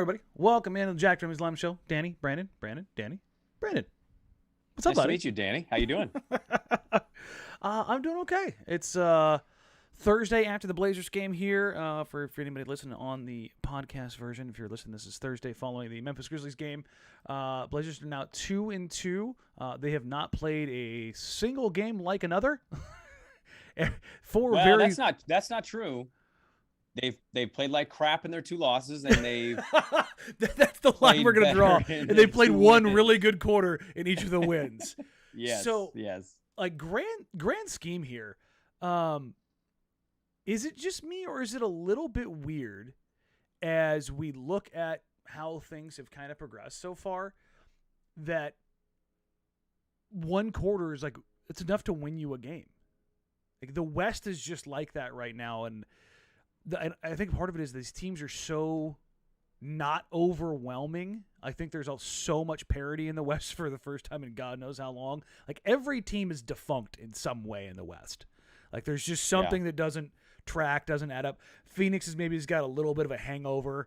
everybody. Welcome in to the Jack Drimmy's Lime Show. Danny, Brandon. What's up, nice buddy? to meet you, Danny. How you doing? I'm doing okay. It's Thursday after the Blazers game here. For anybody listening on the podcast version, if you're listening, this is Thursday following the Memphis Grizzlies game. Blazers are now 2-2. They have not played a single game like another. That's not true. They've played like crap in their two losses, and they've that's the line we're gonna draw. And they played one wins. really good quarter in each of the wins. Yes. So yes. like grand scheme here, is it just me or is it a little bit weird as we look at how things have kind of progressed so far that one quarter is like it's enough to win you a game? Like the West is just like that right now, and I think part of it is these teams are so not overwhelming. I think there's so much parity in the West for the first time in God knows how long. Like every team is defunct in some way in the West. Like there's just something that doesn't track, doesn't add up. Phoenix has got a little bit of a hangover.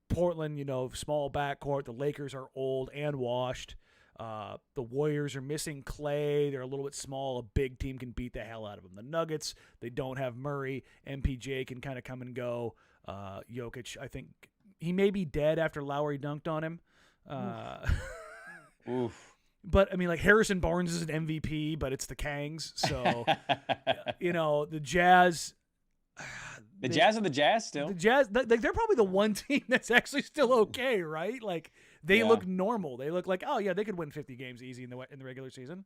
Portland, small backcourt. The Lakers are old and washed. The Warriors are missing Clay. They're a little bit small. A big team can beat the hell out of them. The Nuggets, they don't have Murray. MPJ can kind of come and go. Jokic, I think he may be dead after Lowry dunked on him. Oof. But, I mean, like Harrison Barnes is an MVP, but it's the Kangs. So, the Jazz. The Jazz are the Jazz still. The Jazz, they're probably the one team that's actually still okay, right? Like, they look normal. They look like, oh, yeah, they could win 50 games easy in the regular season.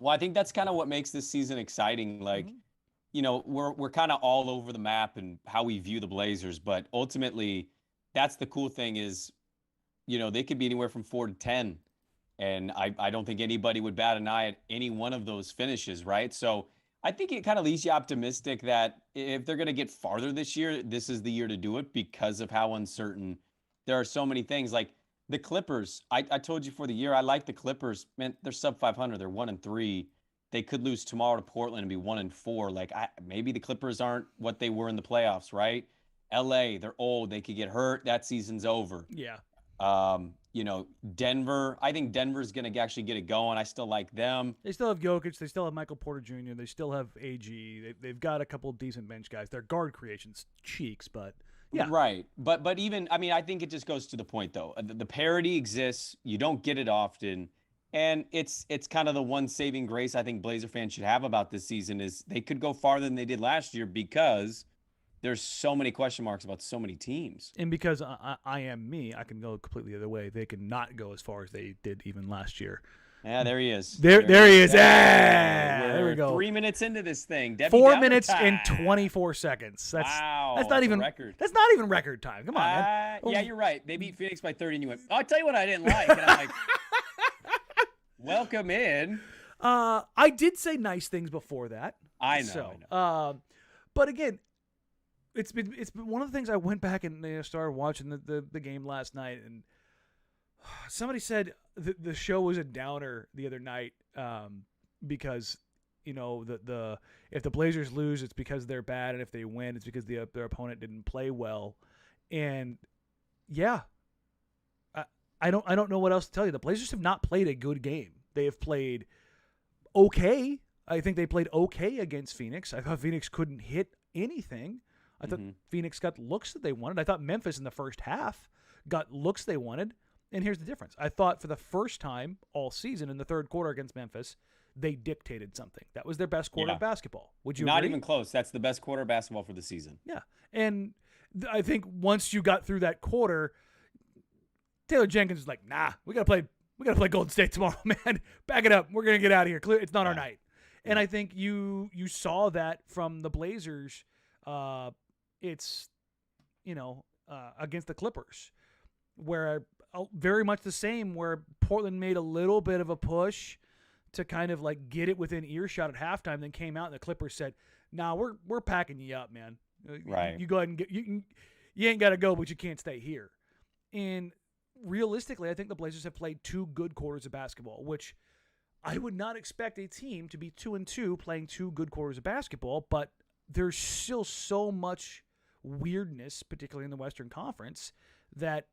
Well, I think that's kind of what makes this season exciting. Like, we're kind of all over the map and how we view the Blazers, but ultimately, that's the cool thing is, they could be anywhere from 4 to 10, and I don't think anybody would bat an eye at any one of those finishes, right? So I think it kind of leaves you optimistic that if they're going to get farther this year, this is the year to do it because of how uncertain there are so many things. Like the Clippers, I told you for the year, I like the Clippers. Man, they're sub 500. They're 1-3. They could lose tomorrow to Portland and be 1-4. Like maybe the Clippers aren't what they were in the playoffs, right? LA, they're old. They could get hurt. That season's over. Yeah. Denver, I think Denver's going to actually get it going. I still like them. They still have Jokic. They still have Michael Porter Jr. They still have AG. They've got a couple of decent bench guys. Their guard creation's cheeks, but yeah. Right. But even, I think it just goes to the point, though. The parity exists. You don't get it often. And it's kind of the one saving grace I think Blazer fans should have about this season is they could go farther than they did last year because there's so many question marks about so many teams. And because I am me, I can go completely the other way. They can not go as far as they did even last year. Yeah, there he is. There he is. There we go. 3 minutes into this thing. Debbie 4 minutes time. and 24 seconds. That's not even record. That's not even record time. Come on, man. Yeah, you're right. They beat Phoenix by 30, and you went, I'll tell you what I didn't like. And I'm like, welcome in. I did say nice things before that. I know. But again, it's been one of the things I went back and started watching the game last night, and somebody said the show was a downer the other night because if the Blazers lose, it's because they're bad, and if they win, it's because their opponent didn't play well. And yeah, I don't know what else to tell you. The Blazers have not played a good game. They have played okay. I think they played okay against Phoenix. I thought Phoenix couldn't hit anything. I thought Phoenix got looks that they wanted. I thought Memphis in the first half got looks they wanted. And here's the difference. I thought for the first time all season in the third quarter against Memphis, they dictated something. That was their best quarter of basketball. Would you Not agree? even close. That's the best quarter of basketball for the season. Yeah. And I think once you got through that quarter, Taylor Jenkins was like, nah, we gotta play Golden State tomorrow, man. Back it up. We're gonna get out of here. Clear, it's not our night. And I think you saw that from the Blazers. It's against the Clippers, where very much the same. Where Portland made a little bit of a push to kind of like get it within earshot at halftime, then came out and the Clippers said, "Nah, we're packing you up, man. Right. You go ahead and you ain't got to go, but you can't stay here." And realistically, I think the Blazers have played 2 good quarters of basketball, which I would not expect a team to be 2-2 playing 2 good quarters of basketball, but there's still so much weirdness, particularly in the Western Conference, that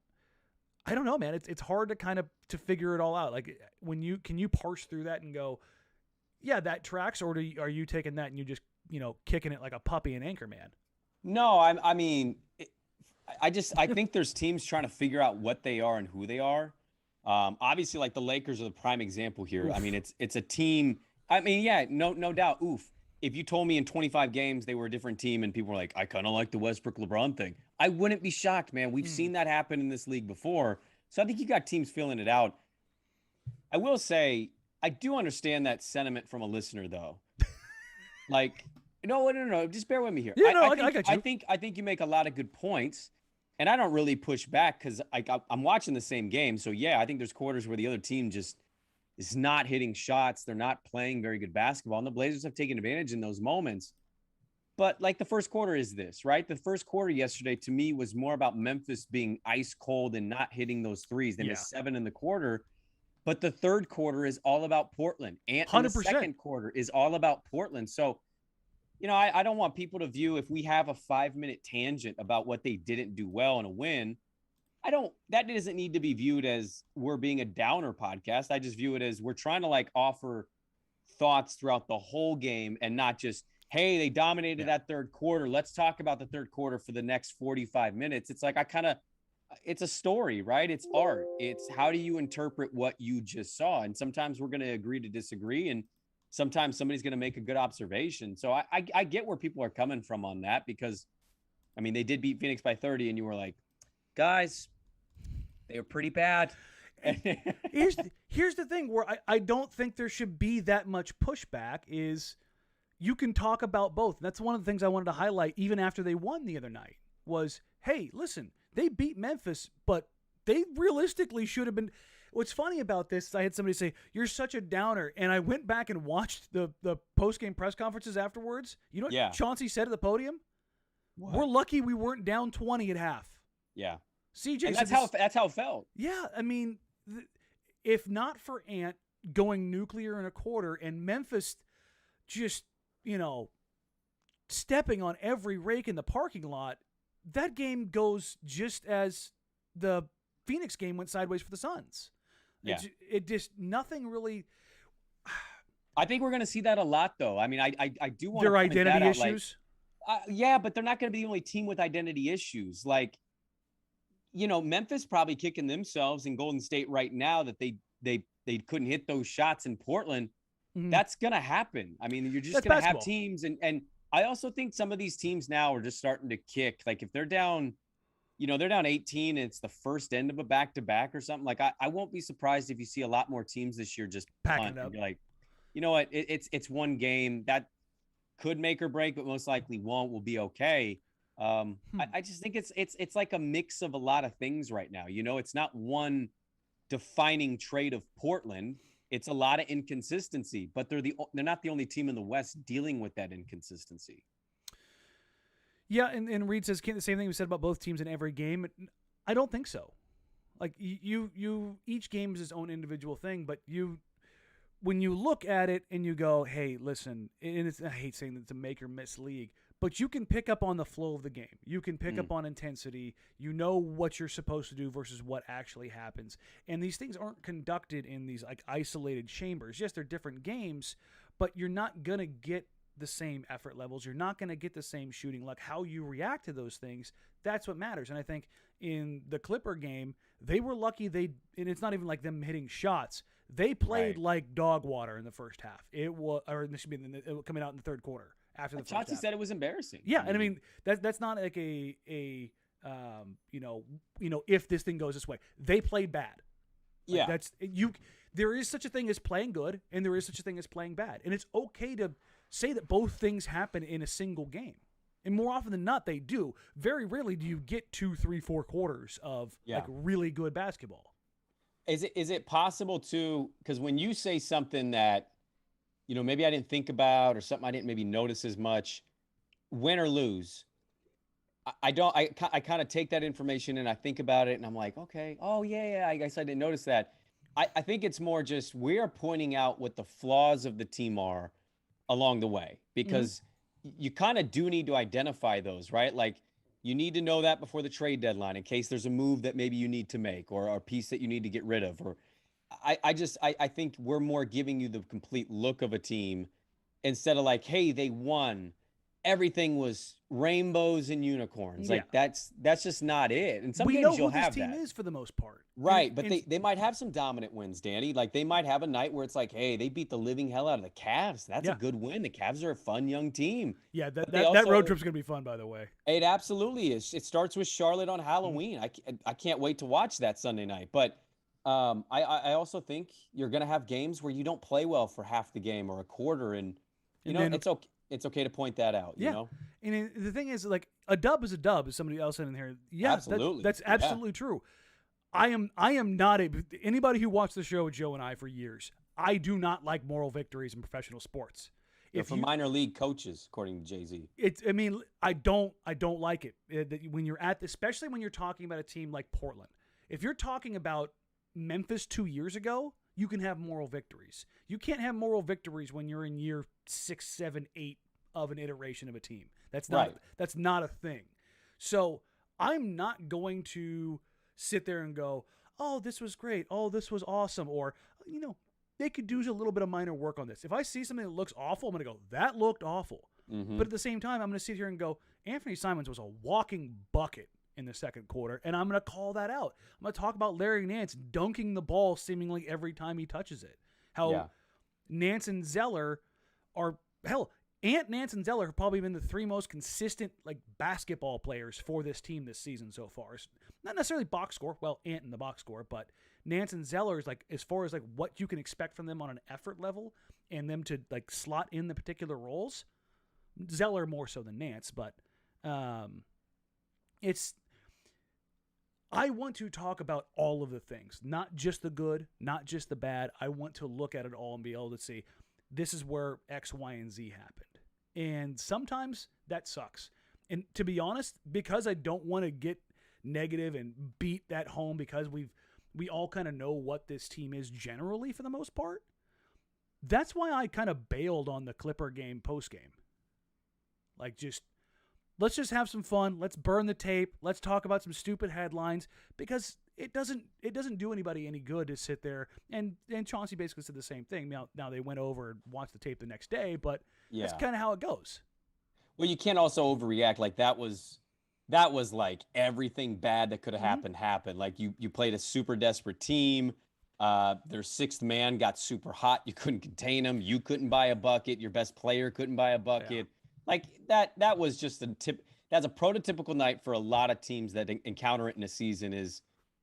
I don't know, man. It's hard to kind of to figure it all out. Like can you parse through that and go, yeah, that tracks, or are you taking that and you just kicking it like a puppy in Anchorman? No, I mean, I think there's teams trying to figure out what they are and who they are. Obviously, like the Lakers are the prime example here. Oof. I mean, it's a team. I mean, yeah, no doubt. Oof. If you told me in 25 games they were a different team and people were like, I kind of like the Westbrook LeBron thing, I wouldn't be shocked, man. We've seen that happen in this league before. So I think you got teams feeling it out. I will say, I do understand that sentiment from a listener, though. Like, no. Just bear with me here. Yeah, I got you. I think you make a lot of good points, and I don't really push back because I'm watching the same game. So yeah, I think there's quarters where the other team just is not hitting shots. They're not playing very good basketball, and the Blazers have taken advantage in those moments. But like the first quarter is this, right? The first quarter yesterday to me was more about Memphis being ice cold and not hitting those threes. They missed 7 in the quarter. But the third quarter is all about Portland. And 100%. The second quarter is all about Portland. So, I don't want people to view if we have a 5-minute tangent about what they didn't do well in a win. That doesn't need to be viewed as we're being a downer podcast. I just view it as we're trying to like offer thoughts throughout the whole game and not just, hey, they dominated that third quarter. Let's talk about the third quarter for the next 45 minutes. It's like it's a story, right? It's art. It's how do you interpret what you just saw? And sometimes we're going to agree to disagree. And sometimes somebody's going to make a good observation. So I get where people are coming from on that because, I mean, they did beat Phoenix by 30 and you were like, guys, they were pretty bad. Here's the thing where I don't think there should be that much pushback is you can talk about both. That's one of the things I wanted to highlight even after they won the other night was, hey, listen, they beat Memphis, but they realistically should have been. What's funny about this is I had somebody say, you're such a downer. And I went back and watched the post-game press conferences afterwards. You know what Chauncey said at the podium? What? We're lucky we weren't down 20 at half. Yeah. CJ and that's how it felt. Yeah, I mean, if not for Ant going nuclear in a quarter and Memphis just, stepping on every rake in the parking lot, that game goes just as the Phoenix game went sideways for the Suns. Yeah. It just, nothing really. I think we're going to see that a lot, though. I mean, I do want their identity issues. Yeah, but they're not going to be the only team with identity issues. Like, Memphis probably kicking themselves in Golden State right now that they couldn't hit those shots in Portland. Mm-hmm. That's going to happen. I mean, you're just going to have teams. And I also think some of these teams now are just starting to kick. Like if they're down, they're down 18 and it's the first end of a back-to-back or something. Like I won't be surprised if you see a lot more teams this year just packing up. And be like, you know what? It's one game that could make or break, but most likely won't. Will be okay. I just think it's like a mix of a lot of things right now. It's not one defining trait of Portland. It's a lot of inconsistency, but they're not the only team in the West dealing with that inconsistency. Yeah, and Reed says the same thing we said about both teams in every game. I don't think so. Like you each game is its own individual thing, but when you look at it and you go, hey, listen, and I hate saying that it's a make or miss league, but you can pick up on the flow of the game. You can pick up on intensity. You know what you're supposed to do versus what actually happens. And these things aren't conducted in these like isolated chambers. Yes, they're different games, but you're not going to get the same effort levels. You're not going to get the same shooting luck. How you react to those things, that's what matters. And I think in the Clipper game, they were lucky and it's not even like them hitting shots. They played like dog water in the first half. It was, or this should be coming out in the third quarter. After the first half. Chauncey said it was embarrassing. Yeah, and I mean that's not like a if this thing goes this way, they played bad. Like that's there is such a thing as playing good, and there is such a thing as playing bad, and it's okay to say that both things happen in a single game. And more often than not, they do. Very rarely do you get 2, 3, 4 quarters of like really good basketball. Is it possible to? Because when you say something that maybe I didn't think about or something I didn't maybe notice as much, win or lose, I kind of take that information and I think about it and I'm like, okay, oh yeah, I guess I didn't notice that. I think it's more just we are pointing out what the flaws of the team are along the way because you kind of do need to identify those, right? Like You need to know that before the trade deadline in case there's a move that maybe you need to make or a piece that you need to get rid of. Or I think we're more giving you the complete look of a team instead of like, hey, they won. Everything was rainbows and unicorns. Yeah. Like that's just not it. And some We games know you'll who this have team that. is for the most part. Right, but they might have some dominant wins, Danny. Like they might have a night where it's like, hey, they beat the living hell out of the Cavs. That's a good win. The Cavs are a fun young team. Yeah, But that road trip's gonna be fun, by the way. It absolutely is. It starts with Charlotte on Halloween. I can't wait to watch that Sunday night. But I also think you're gonna have games where you don't play well for half the game or a quarter, and then, it's okay. It's okay to point that out. Yeah. You know? And the thing is, like, a dub is a dub, as somebody else said in here. Yeah, absolutely. That's absolutely true. I am not anybody who watched the show with Joe and I for years. I do not like moral victories in professional sports. If for minor league coaches, according to Jay-Z. I don't like it. When you're especially when you're talking about a team like Portland. If you're talking about Memphis 2 years ago, you can have moral victories. You can't have moral victories when you're in year 6, 7, 8 of an iteration of a team. That's not a thing. So I'm not going to sit there and go, oh, this was great. Oh, this was awesome. Or, they could do a little bit of minor work on this. If I see something that looks awful, I'm going to go, that looked awful. Mm-hmm. But at the same time, I'm going to sit here and go, Anfernee Simons was a walking bucket in the second quarter, and I'm going to call that out. I'm going to talk about Larry Nance dunking the ball seemingly every time he touches it. How Nance and Zeller are, Ant, Nance, and Zeller have probably been the three most consistent basketball players for this team this season so far. It's not necessarily box score. Well, Ant in the box score, but Nance and Zeller is as far as what you can expect from them on an effort level and them to slot in the particular roles. Zeller more so than Nance, but I want to talk about all of the things, not just the good, not just the bad. I want to look at it all and be able to see this is where X, Y, and Z happened. And sometimes that sucks. And to be honest, because I don't want to get negative and beat that home because we all kind of know what this team is generally for the most part, that's why I kind of bailed on the Clipper game post-game. Let's just have some fun. Let's burn the tape. Let's talk about some stupid headlines because it doesn't do anybody any good to sit there. And Chauncey basically said the same thing. Now they went over and watched the tape the next day, but that's kind of how it goes. Well, you can't also overreact. That was everything bad that could have happened. You played a super desperate team. Their sixth man got super hot. You couldn't contain him. You couldn't buy a bucket. Your best player couldn't buy a bucket. That was just that's a prototypical night for a lot of teams that encounter it in a season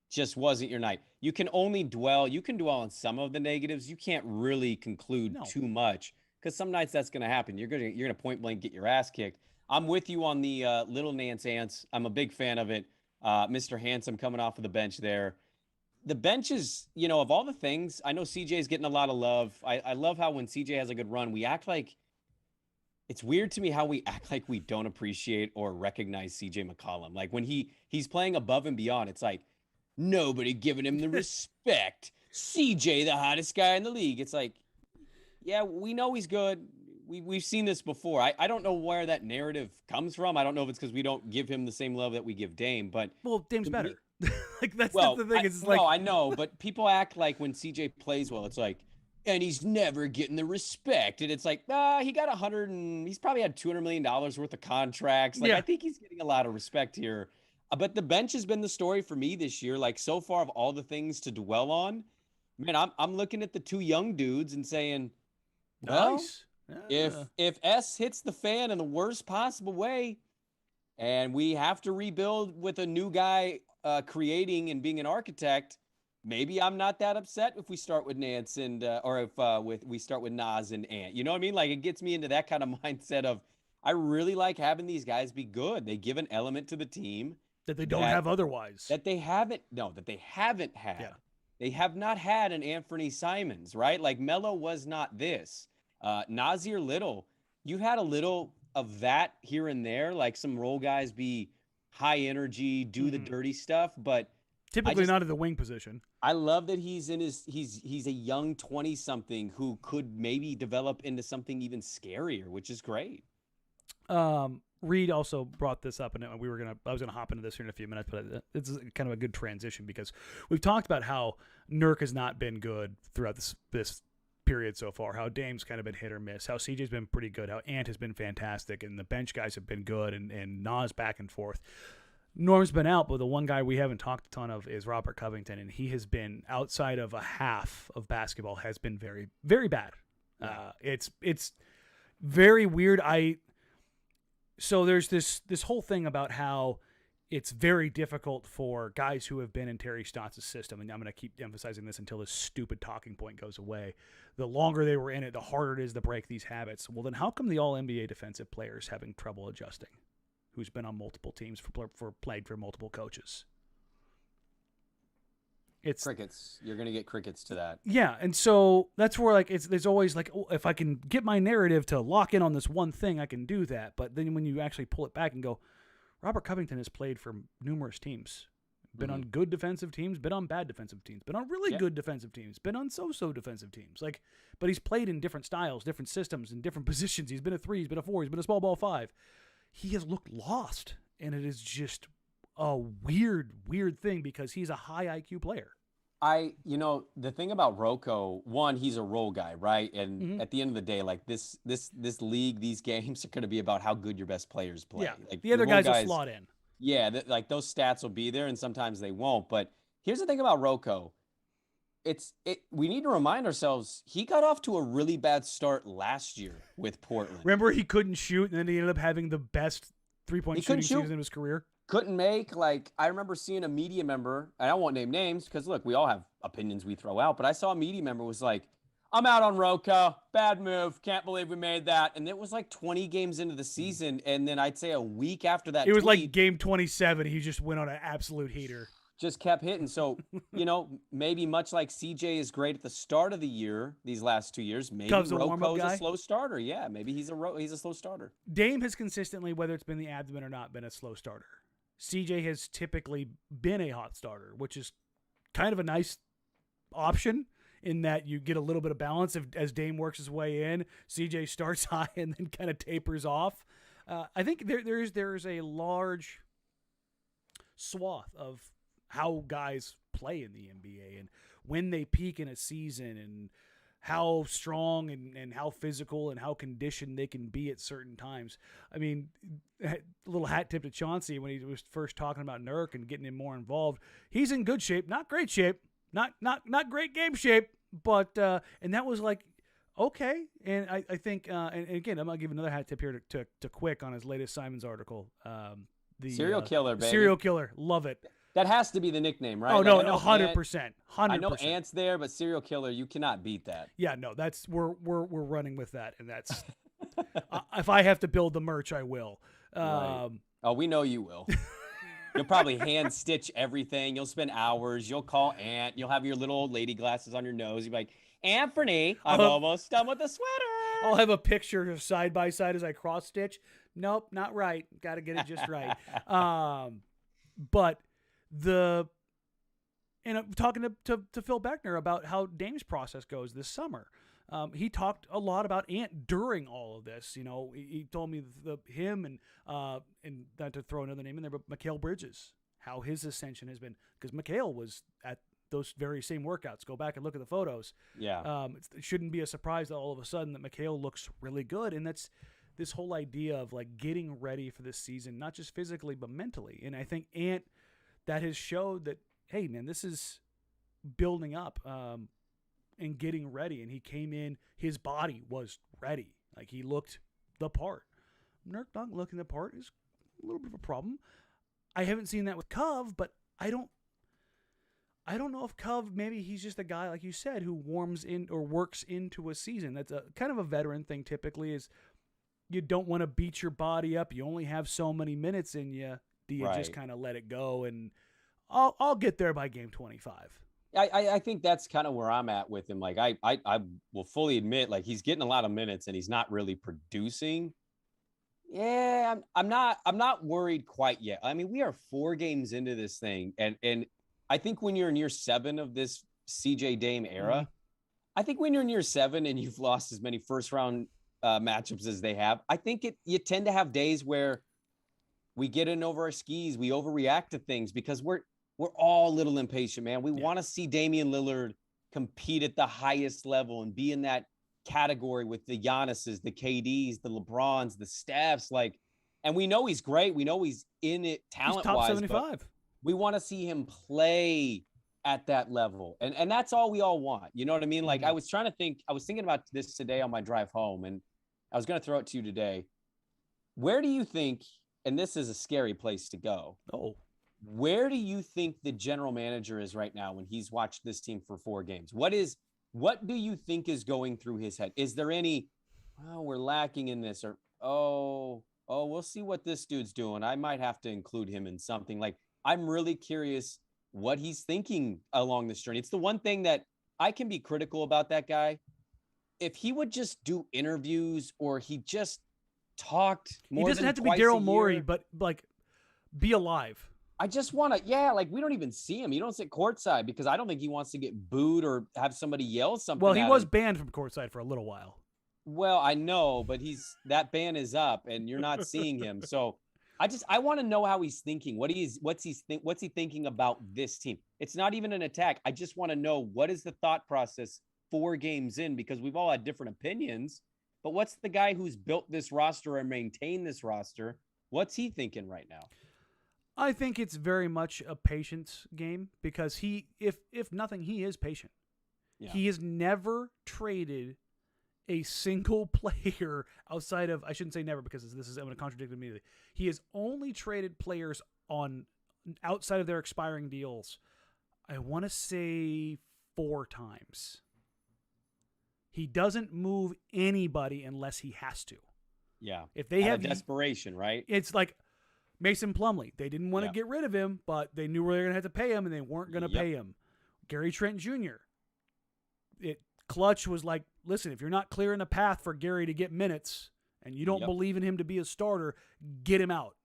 just wasn't your night. You can dwell on some of the negatives. You can't really conclude too much because some nights that's going to happen. You're going to point blank get your ass kicked. I'm with you on the Little Nance Ants. I'm a big fan of it. Mr. Handsome coming off of the bench there. The bench is, of all the things, I know CJ's getting a lot of love. I love how when CJ has a good run, we act like it's weird to me how we act like we don't appreciate or recognize CJ McCollum. When he's playing above and beyond, it's like nobody giving him the respect. CJ, the hottest guy in the league. It's like, yeah, we know he's good. We've seen this before. I don't know where that narrative comes from. I don't know if it's because we don't give him the same love that we give Dame. But Dame's better. That's the thing. I know, but people act like when CJ plays well, it's like, and he's never getting the respect. And it's like, he got he's probably had $200 million worth of contracts. I think he's getting a lot of respect here. But the bench has been the story for me this year. So far of all the things to dwell on, man, I'm looking at the two young dudes and saying, nice. If S hits the fan in the worst possible way, and we have to rebuild with a new guy creating and being an architect, maybe I'm not that upset if we start with Nance or if we start with Nas and Ant. You know what I mean? It gets me into that kind of mindset of I really like having these guys be good. They give an element to the team that they don't have otherwise. That they haven't had. Yeah. They have not had an Anfernee Simons, right? Melo was not this. Nassir Little, you had a little of that here and there, some role guys be high energy, do the dirty stuff, but typically not at the wing position. I love that he's a young 20-something who could maybe develop into something even scarier, which is great. Reed also brought this up, and I was gonna hop into this here in a few minutes, but it's kind of a good transition because we've talked about how Nurk has not been good throughout this period so far, how Dame's kind of been hit or miss, how CJ's been pretty good, how Ant has been fantastic, and the bench guys have been good, and Nas back and forth. Norm's been out, but the one guy we haven't talked a ton of is Robert Covington, and he has been, outside of a half of basketball, has been very, very bad. It's very weird. So there's this whole thing about how it's very difficult for guys who have been in Terry Stotts' system, and I'm going to keep emphasizing this until this stupid talking point goes away. The longer they were in it, the harder it is to break these habits. Well, then how come the All-NBA defensive players having trouble adjusting, who's been on multiple teams, played for multiple coaches? It's crickets. You're going to get crickets to that. Yeah, and so that's where there's always if I can get my narrative to lock in on this one thing, I can do that. But then when you actually pull it back and go, Robert Covington has played for numerous teams, been on good defensive teams, been on bad defensive teams, been on really good defensive teams, been on so-so defensive teams. But he's played in different styles, different systems, and different positions. He's been a 3, he's been a 4, he's been a small ball 5. He has looked lost, and it is just a weird thing because he's a high IQ player. The thing about Rocco, one, he's a role guy, right? And at the end of the day, this league, these games are going to be about how good your best players play. Yeah, the other guys will slot in. Yeah, those stats will be there, and sometimes they won't. But here's the thing about Rocco. We need to remind ourselves, he got off to a really bad start last year with Portland. Remember, he couldn't shoot, and then he ended up having the best three-point shooting season of his career? Couldn't make, I remember seeing a media member, and I won't name names because, look, we all have opinions we throw out, but I saw a media member was like, I'm out on Rocco, bad move, can't believe we made that. And it was 20 games into the season, and then I'd say a week after that it was like game 27, he just went on an absolute heater. Just kept hitting. So, maybe much like CJ is great at the start of the year, these last 2 years, maybe Rocco's a slow starter. Yeah, maybe he's a slow starter. Dame has consistently, whether it's been the abdomen or not, been a slow starter. CJ has typically been a hot starter, which is kind of a nice option in that you get a little bit of balance as Dame works his way in. CJ starts high and then kind of tapers off. I think there's a large swath of how guys play in the NBA and when they peak in a season and how strong and how physical and how conditioned they can be at certain times. I mean, a little hat tip to Chauncey when he was first talking about Nurk and getting him more involved. He's in good shape, not great shape, not great game shape, but and that was okay. And I think and again, I'm gonna give another hat tip here to Quick on his latest Simons article. The serial killer, baby. Serial killer, love it. That has to be the nickname, right? Oh, no, 100%. 100%. I know Ant's there, but serial killer, you cannot beat that. Yeah, no, we're running with that, and that's if I have to build the merch, I will. Right. Oh, we know you will. You'll probably hand stitch everything. You'll spend hours. You'll call Ant. You'll have your little old lady glasses on your nose. You'll be like, Anfernee, I'm almost done with the sweater. I'll have a picture of side by side as I cross stitch. Nope, not right. Got to get it just right. But I'm talking to Phil Beckner about how Dame's process goes this summer. He talked a lot about Ant during all of this. He told me him and not to throw another name in there, but Mikal Bridges, how his ascension has been, because Mikal was at those very same workouts. Go back and look at the photos. Yeah. It shouldn't be a surprise that all of a sudden that Mikal looks really good, and that's this whole idea of getting ready for this season, not just physically but mentally. And I think Ant, that has showed that, hey man, this is building up and getting ready. And he came in, his body was ready. He looked the part. Nurk not looking the part is a little bit of a problem. I haven't seen that with Cov, but I don't know if Cov, maybe he's just a guy, like you said, who warms in or works into a season. That's a kind of a veteran thing typically, is you don't want to beat your body up. You only have so many minutes in you. Do you just kind of let it go? And I'll get there by game 25. I think that's kind of where I'm at with him. I will fully admit, he's getting a lot of minutes and he's not really producing. Yeah, I'm not worried quite yet. I mean, we are 4 games into this thing, and I think when you're in year 7 of this CJ Dame era, I think when you're in year 7 and you've lost as many first round matchups as they have, I think you tend to have days where we get in over our skis. We overreact to things because we're all a little impatient, man. We want to see Damian Lillard compete at the highest level and be in that category with the Giannis's, the KDs, the LeBrons, the Stephs. Like, and we know he's great. We know he's in it talent-wise. He's top 75. We want to see him play at that level. And that's all we all want. You know what I mean? Like, I was thinking about this today on my drive home, and I was going to throw it to you today. Where do you think, and this is a scary place to go. Oh. Where do you think the general manager is right now when he's watched this team for 4 games? What do you think is going through his head? Is there any, we're lacking in this, or, we'll see what this dude's doing. I might have to include him in something. Like, I'm really curious what he's thinking along this journey. It's the one thing that I can be critical about that guy. If he would just do interviews, or he just talked more. He doesn't have to be Daryl Morey, but like, be alive. I just want to, like, we don't even see him. You don't sit courtside because I don't think he wants to get booed or have somebody yell something. Well, he was banned from courtside for a little while. Well, I know, but that ban is up and you're not seeing him. So I want to know how he's thinking. What's he thinking about this team? It's not even an attack. I just want to know, what is the thought process 4 games in, because we've all had different opinions, but what's the guy who's built this roster and maintained this roster? What's he thinking right now? I think it's very much a patience game, because if nothing, he is patient. Yeah. He has never traded a single player outside of, I shouldn't say never, because I'm going to contradict him immediately. He has only traded players outside of their expiring deals, I want to say 4 times. He doesn't move anybody unless he has to. Yeah. If they have desperation, right? It's like Mason Plumlee. They didn't want to get rid of him, but they knew where they were going to have to pay him, and they weren't going to pay him. Gary Trent Jr. Clutch was like, listen, if you're not clearing the path for Gary to get minutes and you don't believe in him to be a starter, get him out.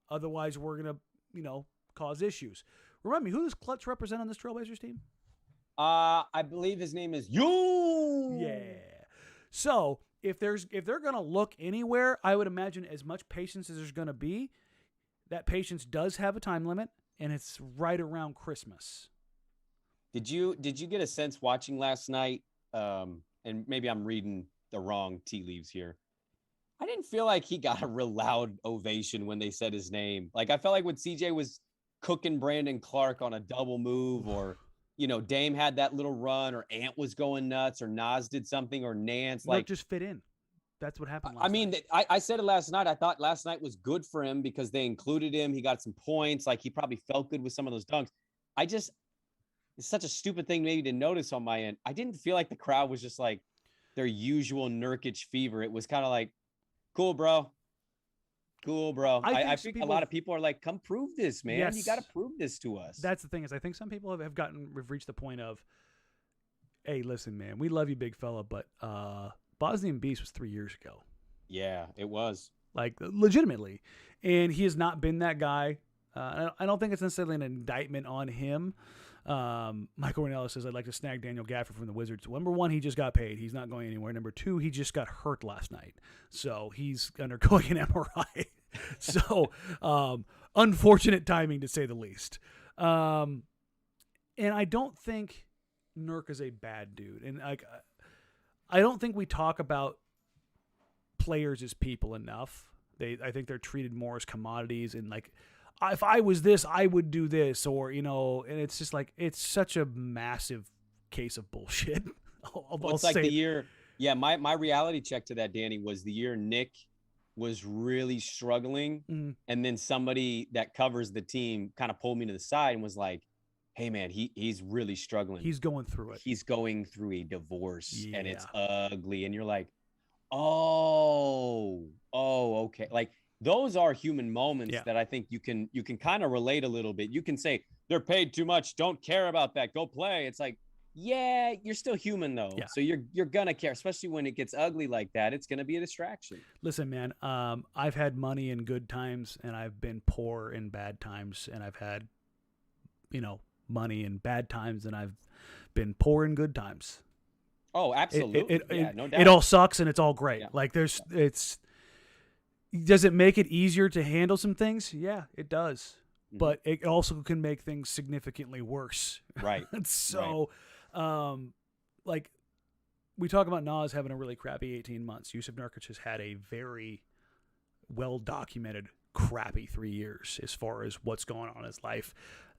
Otherwise, we're going to, cause issues. Remind me, who does Clutch represent on this Trailblazers team? I believe his name is you. Yeah. So if they're going to look anywhere, I would imagine as much patience as there's going to be, that patience does have a time limit, and it's right around Christmas. Did you get a sense watching last night? And maybe I'm reading the wrong tea leaves here. I didn't feel like he got a real loud ovation when they said his name. Like, I felt like when CJ was cooking Brandon Clark on a double move, or, Dame had that little run, or Ant was going nuts, or Nas did something, or Nance. Like, just fit in. That's what happened last night. I said it last night. I thought last night was good for him because they included him. He got some points. Like, he probably felt good with some of those dunks. It's such a stupid thing maybe to notice on my end. I didn't feel like the crowd was just like their usual Nurkic fever. It was kind of like, cool, bro. Cool, bro. I think a lot of people are like, come prove this, man. Yes. You got to prove this to us. That's the thing, is I think some people have reached the point of, hey, listen, man, we love you, big fella, but Bosnian Beast was 3 years ago. Yeah, it was. Like, legitimately. And he has not been that guy. I don't think it's necessarily an indictment on him. Michael Ranella says, I'd like to snag Daniel Gafford from the Wizards. Well, number 1, he just got paid. He's not going anywhere. Number 2, he just got hurt last night. So he's undergoing an MRI. So unfortunate timing, to say the least. And I don't think Nurk is a bad dude. And I don't think we talk about players as people enough. I think they're treated more as commodities, and like, if I was this, I would do this, or, and it's just like, it's such a massive case of bullshit. It's like the year. Yeah. My reality check to that, Danny, was the year Nick was really struggling. Mm. And then somebody that covers the team kind of pulled me to the side and was like, hey man, he's really struggling. He's going through it. He's going through a divorce and it's ugly. And you're like, oh, okay. Like, those are human moments that I think you can kind of relate a little bit. You can say they're paid too much. Don't care about that. Go play. It's like, yeah, you're still human though. Yeah. So you're going to care, especially when it gets ugly like that. It's going to be a distraction. Listen, man, I've had money in good times and I've been poor in bad times, and I've had, money in bad times and I've been poor in good times. Oh, absolutely. No doubt. It all sucks and it's all great. Yeah. Like, Does it make it easier to handle some things? Yeah, it does. Mhm. But it also can make things significantly worse. Right. So, like, we talk about Nas having a really crappy 18 months. Yusuf Nurkic has had a very well-documented crappy 3 years as far as what's going on in his life.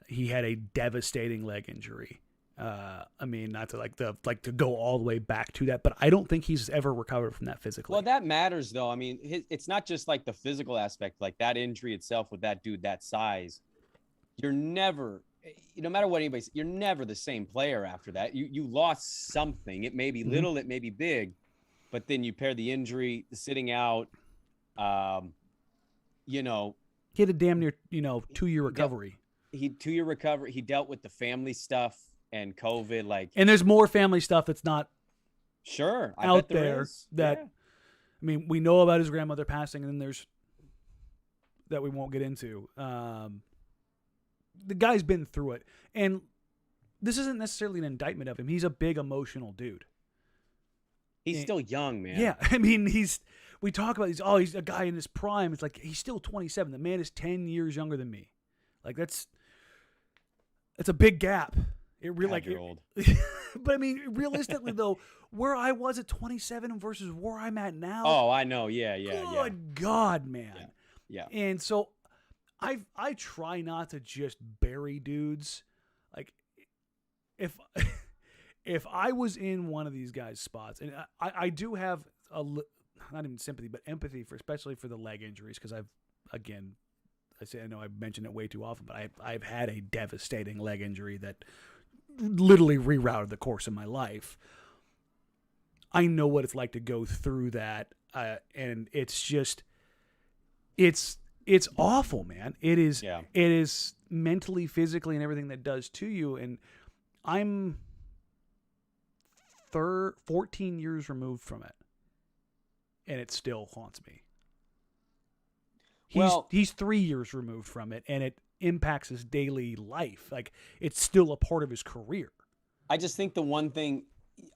He had a devastating leg injury. I mean, not to go all the way back to that, but I don't think he's ever recovered from that physically. Well, that matters though. I mean, it's not just like the physical aspect, like that injury itself with that dude that size. You're never, no matter what anybody says, you're never the same player after that. You lost something. It may be little, it may be big, but then you pair the injury, the sitting out. You know, he had a damn near 2-year recovery. 2-year recovery. He dealt with the family stuff and COVID, like, and there's more family stuff that's not out there that, I mean, we know about his grandmother passing, and then there's that we won't get into. The guy's been through it, and this isn't necessarily an indictment of him. He's a big emotional dude. He's still young, man. Yeah, I mean, we talk about he's a guy in his prime. It's like he's still 27. The man is 10 years younger than me. Like that's a big gap. It really you're old. But I mean, realistically though, where I was at 27 versus where I'm at now. Oh, I know. Yeah. Good God, man. Yeah. And so I try not to just bury dudes. Like if I was in one of these guys' spots, and I do have not even sympathy, but empathy especially for the leg injuries, because I know I've mentioned it way too often, but I've had a devastating leg injury that literally rerouted the course of my life. I know what it's like to go through that, and it's just it's awful, man. It is. Yeah. It is mentally, physically, and everything that does to you. And I'm 14 years removed from it, and it still haunts me. He's 3 years removed from it, and it impacts his daily life. Like, it's still a part of his career. I just think the one thing,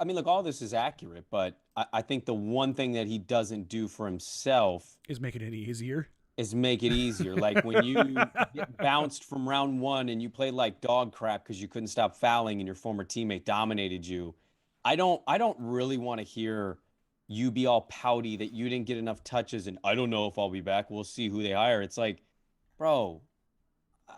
I mean, look, all this is accurate, but I think the one thing that he doesn't do for himself is make it any easier. Is make it easier. Like when you get bounced from round one and you play like dog crap because you couldn't stop fouling and your former teammate dominated you. I don't really want to hear you be all pouty that you didn't get enough touches and I don't know if I'll be back. We'll see who they hire. It's like, bro,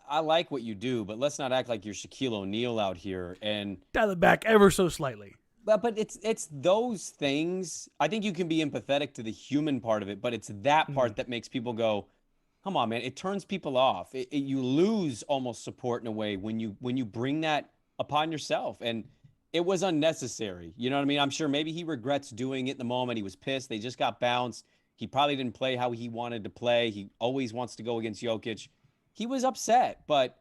I like what you do, but let's not act like you're Shaquille O'Neal out here and dial it back ever so slightly. But it's those things. I think you can be empathetic to the human part of it, but it's that part that makes people go, come on, man. It turns people off. You lose almost support in a way when you bring that upon yourself. And it was unnecessary. You know what I mean? I'm sure maybe he regrets doing it in the moment. He was pissed. They just got bounced. He probably didn't play how he wanted to play. He always wants to go against Jokic. He was upset, but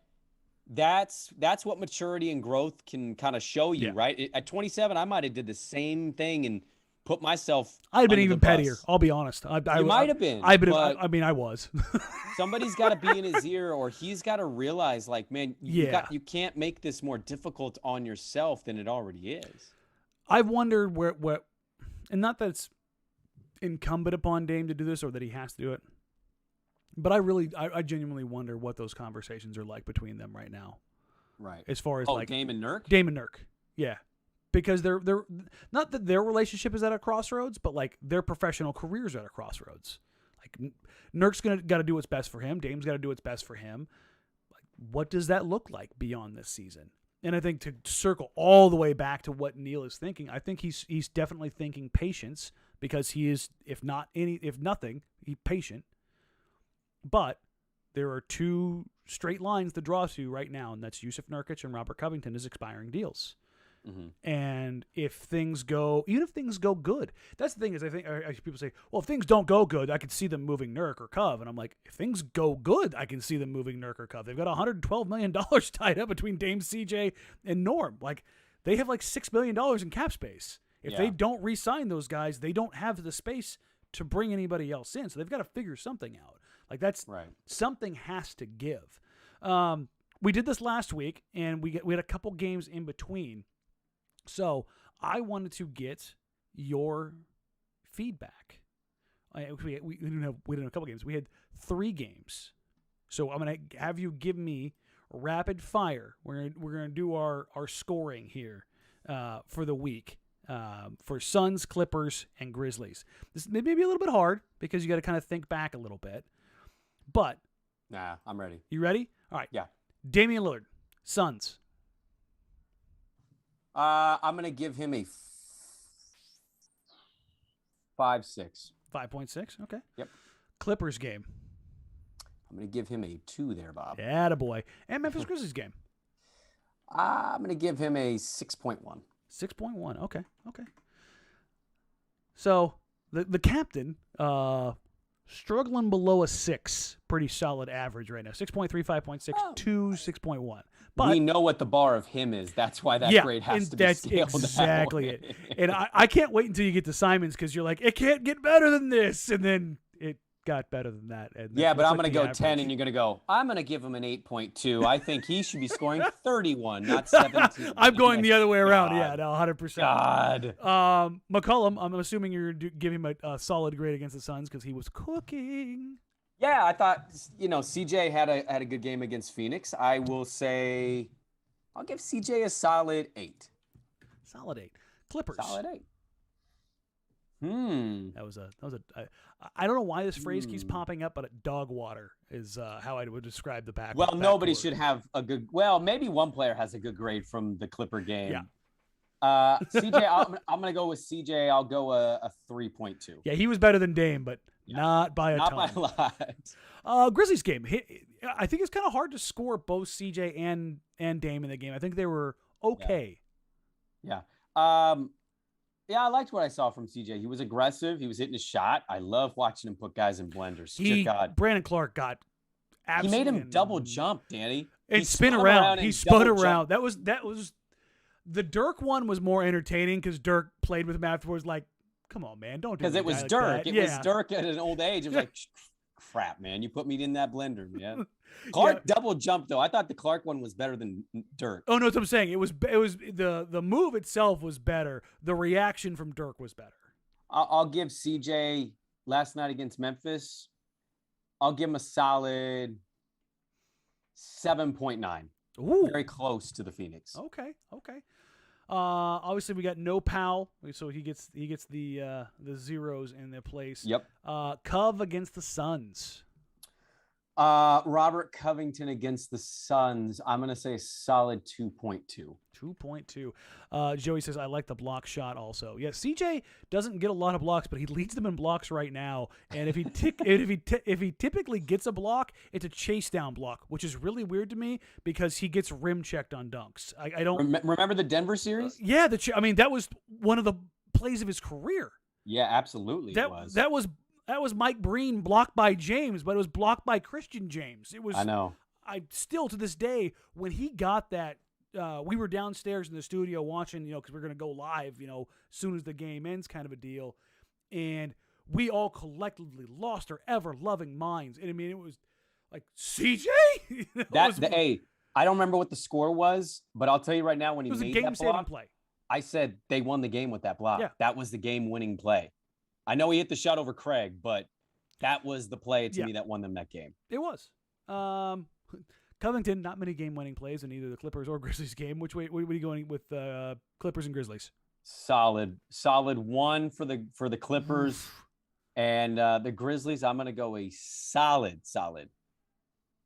that's what maturity and growth can kind of show you, right? At 27, I might have did the same thing and put myself. I'd been even pettier. I'll be honest. You might have been. I was. Somebody's got to be in his ear, or he's got to realize, like, man, you can't make this more difficult on yourself than it already is. I've wondered what, and not that it's incumbent upon Dame to do this or that he has to do it, but I genuinely wonder what those conversations are like between them right now. Right. As far as Dame and Nurk? Dame and Nurk. Yeah. Because they're not that their relationship is at a crossroads, but like their professional careers are at a crossroads. Like Nurk's got to do what's best for him. Dame's got to do what's best for him. Like, what does that look like beyond this season? And I think to circle all the way back to what Neil is thinking, I think he's definitely thinking patience, because he is, if nothing, he's patient. But there are two straight lines to draw to right now, and that's Yusuf Nurkic and Robert Covington as expiring deals. Mm-hmm. And even if things go good, that's the thing is I think people say, well, if things don't go good, I could see them moving Nurk or Cov. And I'm like, if things go good, I can see them moving Nurk or Cov. They've got $112 million tied up between Dame, CJ, and Norm. Like, they have like $6 million in cap space. If they don't re-sign those guys, they don't have the space to bring anybody else in. So they've got to figure something out. Like, that's right. Something has to give. We did this last week, and we had a couple games in between. So I wanted to get your feedback We didn't have a couple games. We had 3 games. So I'm gonna have you give me rapid fire. We're gonna do our scoring here for the week for Suns, Clippers, and Grizzlies. This may be a little bit hard because you got to kind of think back a little bit. But nah, I'm ready. You ready? All right. Yeah. Damian Lillard, Suns. I'm gonna give him a 5.6. 5.6. Okay. Yep. Clippers game. I'm gonna give him a 2 there, Bob. Attaboy. And Memphis Grizzlies game. I'm gonna give him a 6.1. 6.1. Okay. So the captain struggling below a 6. Pretty solid average right now. 6.3, 5.6, 2, 6.1. But we know what the bar of him is. That's why that grade has to be scaled. That's exactly it. And I can't wait until you get to Simons because you're like, it can't get better than this. And then it got better than that. And yeah, but I'm going to go 10 and you're going to go, I'm going to give him an 8.2. I think he should be scoring 31, not 17. I'm going the other way around. Yeah, no, 100%. God. McCollum, I'm assuming you're giving him a solid grade against the Suns because he was cooking. Yeah, I thought, CJ had a good game against Phoenix. I will say I'll give CJ a solid 8. Solid 8. Clippers. Solid 8. That was a. I don't know why this phrase keeps popping up, but dog water is how I would describe the back. Well, nobody should have a good. Well, maybe one player has a good grade from the Clipper game. Yeah. CJ, I'm gonna go with CJ. I'll go a 3.2. Yeah, he was better than Dame, but not by a ton. Not by a lot. Grizzlies game. I think it's kind of hard to score both CJ and Dame in the game. I think they were okay. Yeah. Yeah, I liked what I saw from CJ. He was aggressive. He was hitting his shot. I love watching him put guys in blenders. Brandon Clark got absolutely. He made him double jump, Danny. And spin around. He spun around. That was the Dirk one was more entertaining because Dirk played with him afterwards. Like, come on, man, don't do it. Because it was Dirk. It was Dirk at an old age. It was like, crap, man. You put me in that blender, man. Clark double jumped though. I thought the Clark one was better than Dirk. Oh no, that's what I'm saying. It was the move itself was better. The reaction from Dirk was better. I'll give CJ last night against Memphis. I'll give him a solid 7.9. Ooh, very close to the Phoenix. Okay. Obviously we got no Powell, so he gets the zeros in their place. Yep. Cove against the Suns. Robert Covington against the Suns. I'm going to say a solid 2.2. 2.2. Joey says, I like the block shot also. Yeah, CJ doesn't get a lot of blocks, but he leads them in blocks right now. And if he typically gets a block, it's a chase down block, which is really weird to me because he gets rim checked on dunks. I don't remember the Denver series. Yeah, that was one of the plays of his career. Yeah, absolutely. That was Mike Breen blocked by James, but it was blocked by Christian James. It was. I know. I still to this day when he got that. We were downstairs in the studio watching, because we're going to go live, as soon as the game ends, kind of a deal, and we all collectively lost our ever-loving minds. And I mean, it was like CJ. I don't remember what the score was, but I'll tell you right now when he made that block, play. I said they won the game with that block. Yeah. That was the game-winning play. I know he hit the shot over Craig, but that was the play to me that won them that game. It was. Covington, not many game-winning plays in either the Clippers or Grizzlies game. Which way? What are you going with Clippers and Grizzlies? Solid 1 for the Clippers, and the Grizzlies. I'm going to go a solid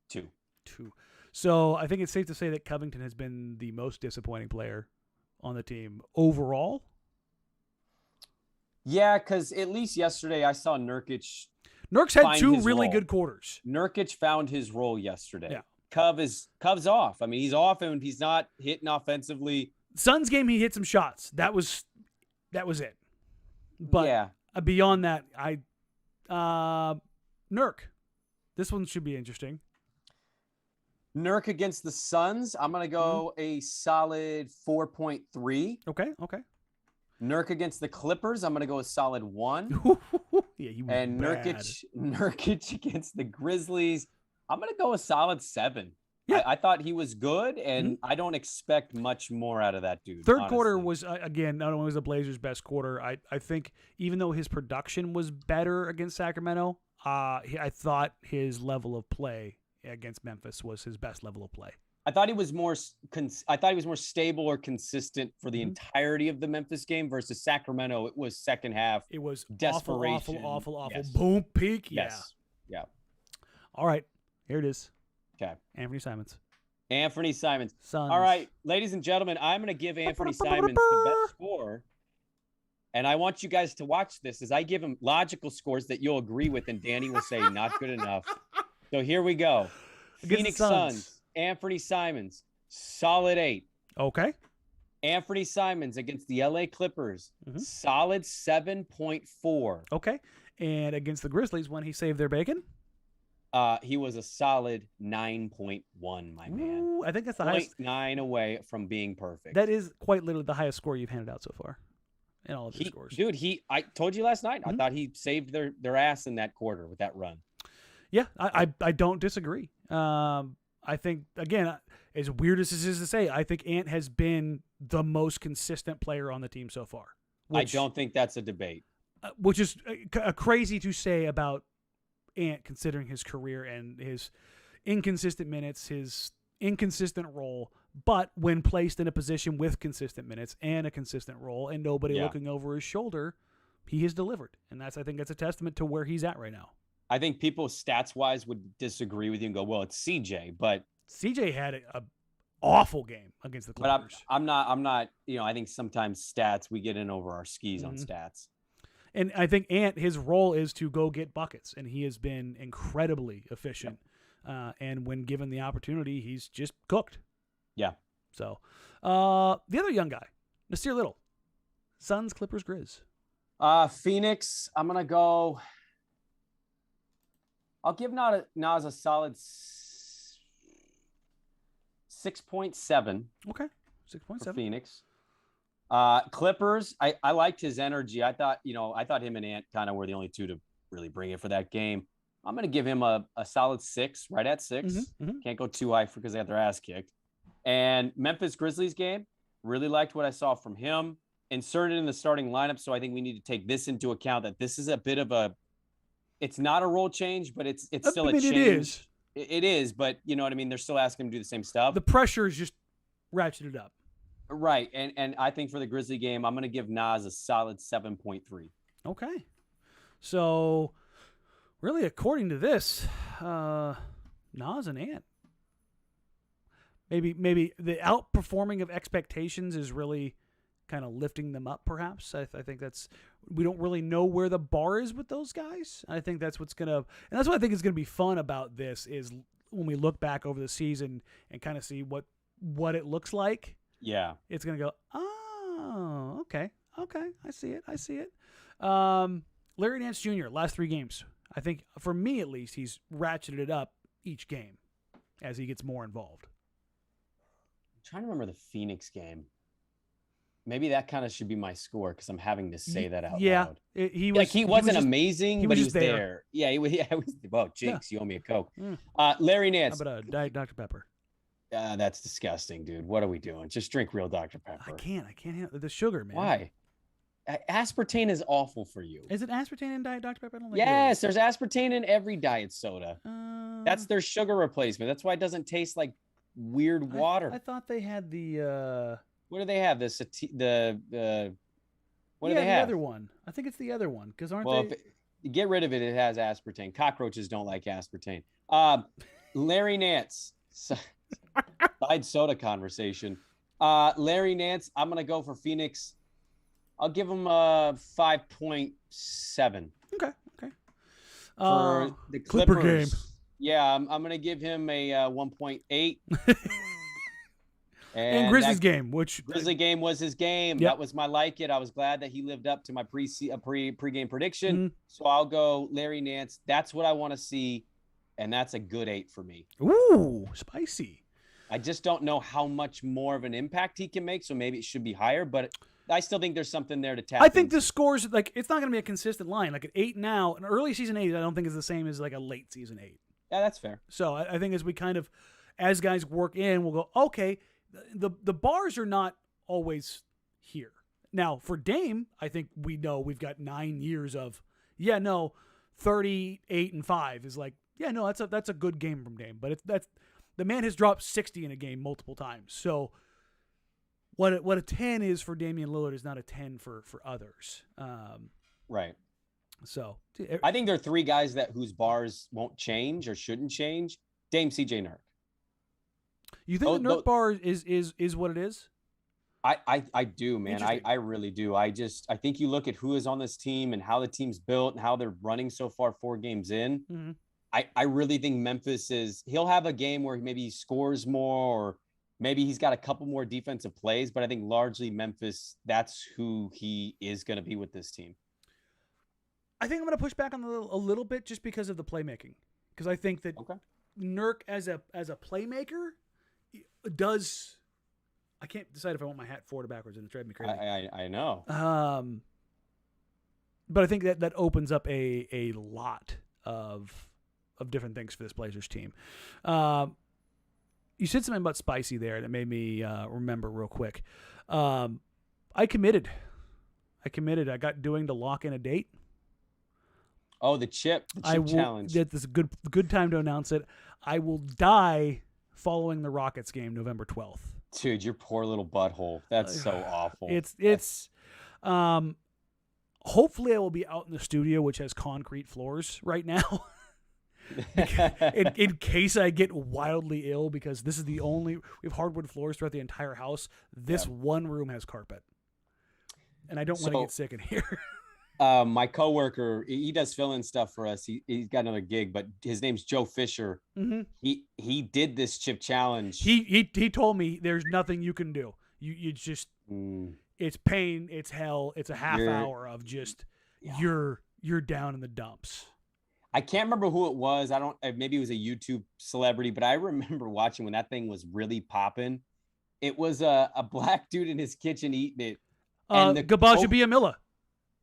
2. 2. So I think it's safe to say that Covington has been the most disappointing player on the team overall. Yeah, because at least yesterday I saw Nurkic. Nurk's had 2 really good quarters. Nurkic found his role yesterday. Yeah. Cov's off. I mean, he's off and he's not hitting offensively. Suns game, he hit some shots. That was it. But beyond that, Nurk. This one should be interesting. Nurk against the Suns. I'm gonna go a solid 4.3. Okay. Nurk against the Clippers. I'm gonna go a solid 1. Yeah, and Nurkic against the Grizzlies. I'm gonna go a solid 7. Yeah. I thought he was good, and I don't expect much more out of that dude. Third honestly. quarter was, again, not only was the Blazers' best quarter, I think even though his production was better against Sacramento, I thought his level of play against Memphis was his best level of play. I thought he was more stable or consistent for the entirety of the Memphis game versus Sacramento. It was second half. It was desperation. awful. Yes. Boom, peak. Yes. Yeah. All right. Here it is. Okay. Anfernee Simons. Anfernee Simons. Suns. All right, ladies and gentlemen, I'm going to give Anfernee Simons the best score. And I want you guys to watch this as I give him logical scores that you'll agree with, and Danny will say not good enough. So here we go. Phoenix Suns. Anfernee Simons, solid 8. Okay. Anfernee Simons against the LA Clippers, solid 7.4. Okay. And against the Grizzlies when he saved their bacon? He was a solid 9.1, my man. Ooh, I think that's the highest. 0.9 away from being perfect. That is quite literally the highest score you've handed out so far in all of your scores. Dude, I told you last night, I thought he saved their ass in that quarter with that run. Yeah, I don't disagree. I think, again, as weird as this is to say, I think Ant has been the most consistent player on the team so far. I don't think that's a debate. Which is crazy to say about Ant, considering his career and his inconsistent minutes, his inconsistent role. But when placed in a position with consistent minutes and a consistent role and nobody looking over his shoulder, he has delivered. And I think that's a testament to where he's at right now. I think people stats-wise would disagree with you and go, well, it's CJ, but CJ had an awful game against the Clippers. But I'm not, I think sometimes stats, we get in over our skis on stats. And I think Ant, his role is to go get buckets, and he has been incredibly efficient. And when given the opportunity, he's just cooked. Yeah. So the other young guy, Nassir Little, Suns, Clippers, Grizz. Phoenix, I'm going to go... I'll give Nas a solid 6.7. Okay, 6.7 for Phoenix. Clippers, I liked his energy. I thought him and Ant kind of were the only two to really bring it for that game. I'm going to give him a solid 6, right at 6. Can't go too high because they got their ass kicked. And Memphis Grizzlies game, really liked what I saw from him. Inserted in the starting lineup, so I think we need to take this into account that this is a bit of a... It's not a role change, but it's still a change. It is. It is, but you know what I mean? They're still asking him to do the same stuff. The pressure is just ratcheted up. Right. And I think for the Grizzly game, I'm going to give Nas a solid 7.3. Okay. So, really, according to this, Nas and Ant. Maybe the outperforming of expectations is really kind of lifting them up, perhaps. I think we don't really know where the bar is with those guys. I think that's what's going to, and that's what I think is going to be fun about this is when we look back over the season and kind of see what it looks like. Yeah. It's going to go, oh, okay. I see it. Larry Nance Jr., last 3 games. I think for me, at least, he's ratcheted it up each game as he gets more involved. I'm trying to remember the Phoenix game. Maybe that kind of should be my score because I'm having to say that out loud. He wasn't amazing, but he was there. Yeah, he was. Well, jinx, you owe me a Coke. Larry Nance. How about a Diet Dr. Pepper? That's disgusting, dude. What are we doing? Just drink real Dr. Pepper. I can't handle the sugar, man. Why? Aspartame is awful for you. Is it aspartame in Diet Dr. Pepper? Yes, there's aspartame in every diet soda. That's their sugar replacement. That's why it doesn't taste like weird water. I thought they had the... What do they have? What do they have? The other one. I think it's the other one because get rid of it. It has aspartame. Cockroaches don't like aspartame. Larry Nance. Side soda conversation. Larry Nance. I'm gonna go for Phoenix. I'll give him a 5.7. Okay. For the Clipper Clippers, game. Yeah, I'm gonna give him a 1.8. And Grizzlies game, which Grizzly game was his game. Yep. That was my like it. I was glad that he lived up to my pre-game prediction. So I'll go Larry Nance. That's what I want to see, and that's a good 8 for me. Ooh, spicy. I just don't know how much more of an impact he can make, so maybe it should be higher, but I still think there's something there to tap I think into. the scores, it's not going to be a consistent line. Like an 8 now, an early season 8, I don't think is the same as like a late season 8. Yeah, that's fair. So I think as we kind of, as guys work in, we'll go, okay, the bars are not always here. Now, for Dame, I think we know we've got 9 years of, 38-5 is like, that's a good game from Dame. But the man has dropped 60 in a game multiple times. So what a 10 is for Damian Lillard is not a 10 for others. Right. So I think there are 3 guys whose bars won't change or shouldn't change. Dame, CJ, Nurk. You think the Nurk bar is what it is? I do, man. I really do. I think you look at who is on this team and how the team's built and how they're running so far 4 games in. Mm-hmm. I really think Memphis he'll have a game where maybe he scores more or maybe he's got a couple more defensive plays, but I think largely Memphis, that's who he is going to be with this team. I think I'm going to push back on a little bit just because of the playmaking. Because I think that Nurk as a playmaker does. I can't decide if I want my hat forward or backwards, and it's driving me crazy. I know. But I think that opens up a lot of different things for this Blazers team. You said something about spicy there that made me remember real quick. I committed. I got doing to lock in a date. Oh, the chip challenge. That's a good time to announce it. I will die following the Rockets game November 12th. Dude, your poor little butthole. That's so awful. It's hopefully I will be out in the studio, which has concrete floors right now. in case I get wildly ill, because this is we have hardwood floors throughout the entire house. This one room has carpet. And I don't want to get sick in here. My coworker, he does fill-in stuff for us. He's got another gig, but his name's Joe Fisher. Mm-hmm. He did this chip challenge. He told me there's nothing you can do. You just it's pain, it's hell, it's a half hour of just you're down in the dumps. I can't remember who it was. Maybe it was a YouTube celebrity, but I remember watching when that thing was really popping. It was a black dude in his kitchen eating it. Gabajabia.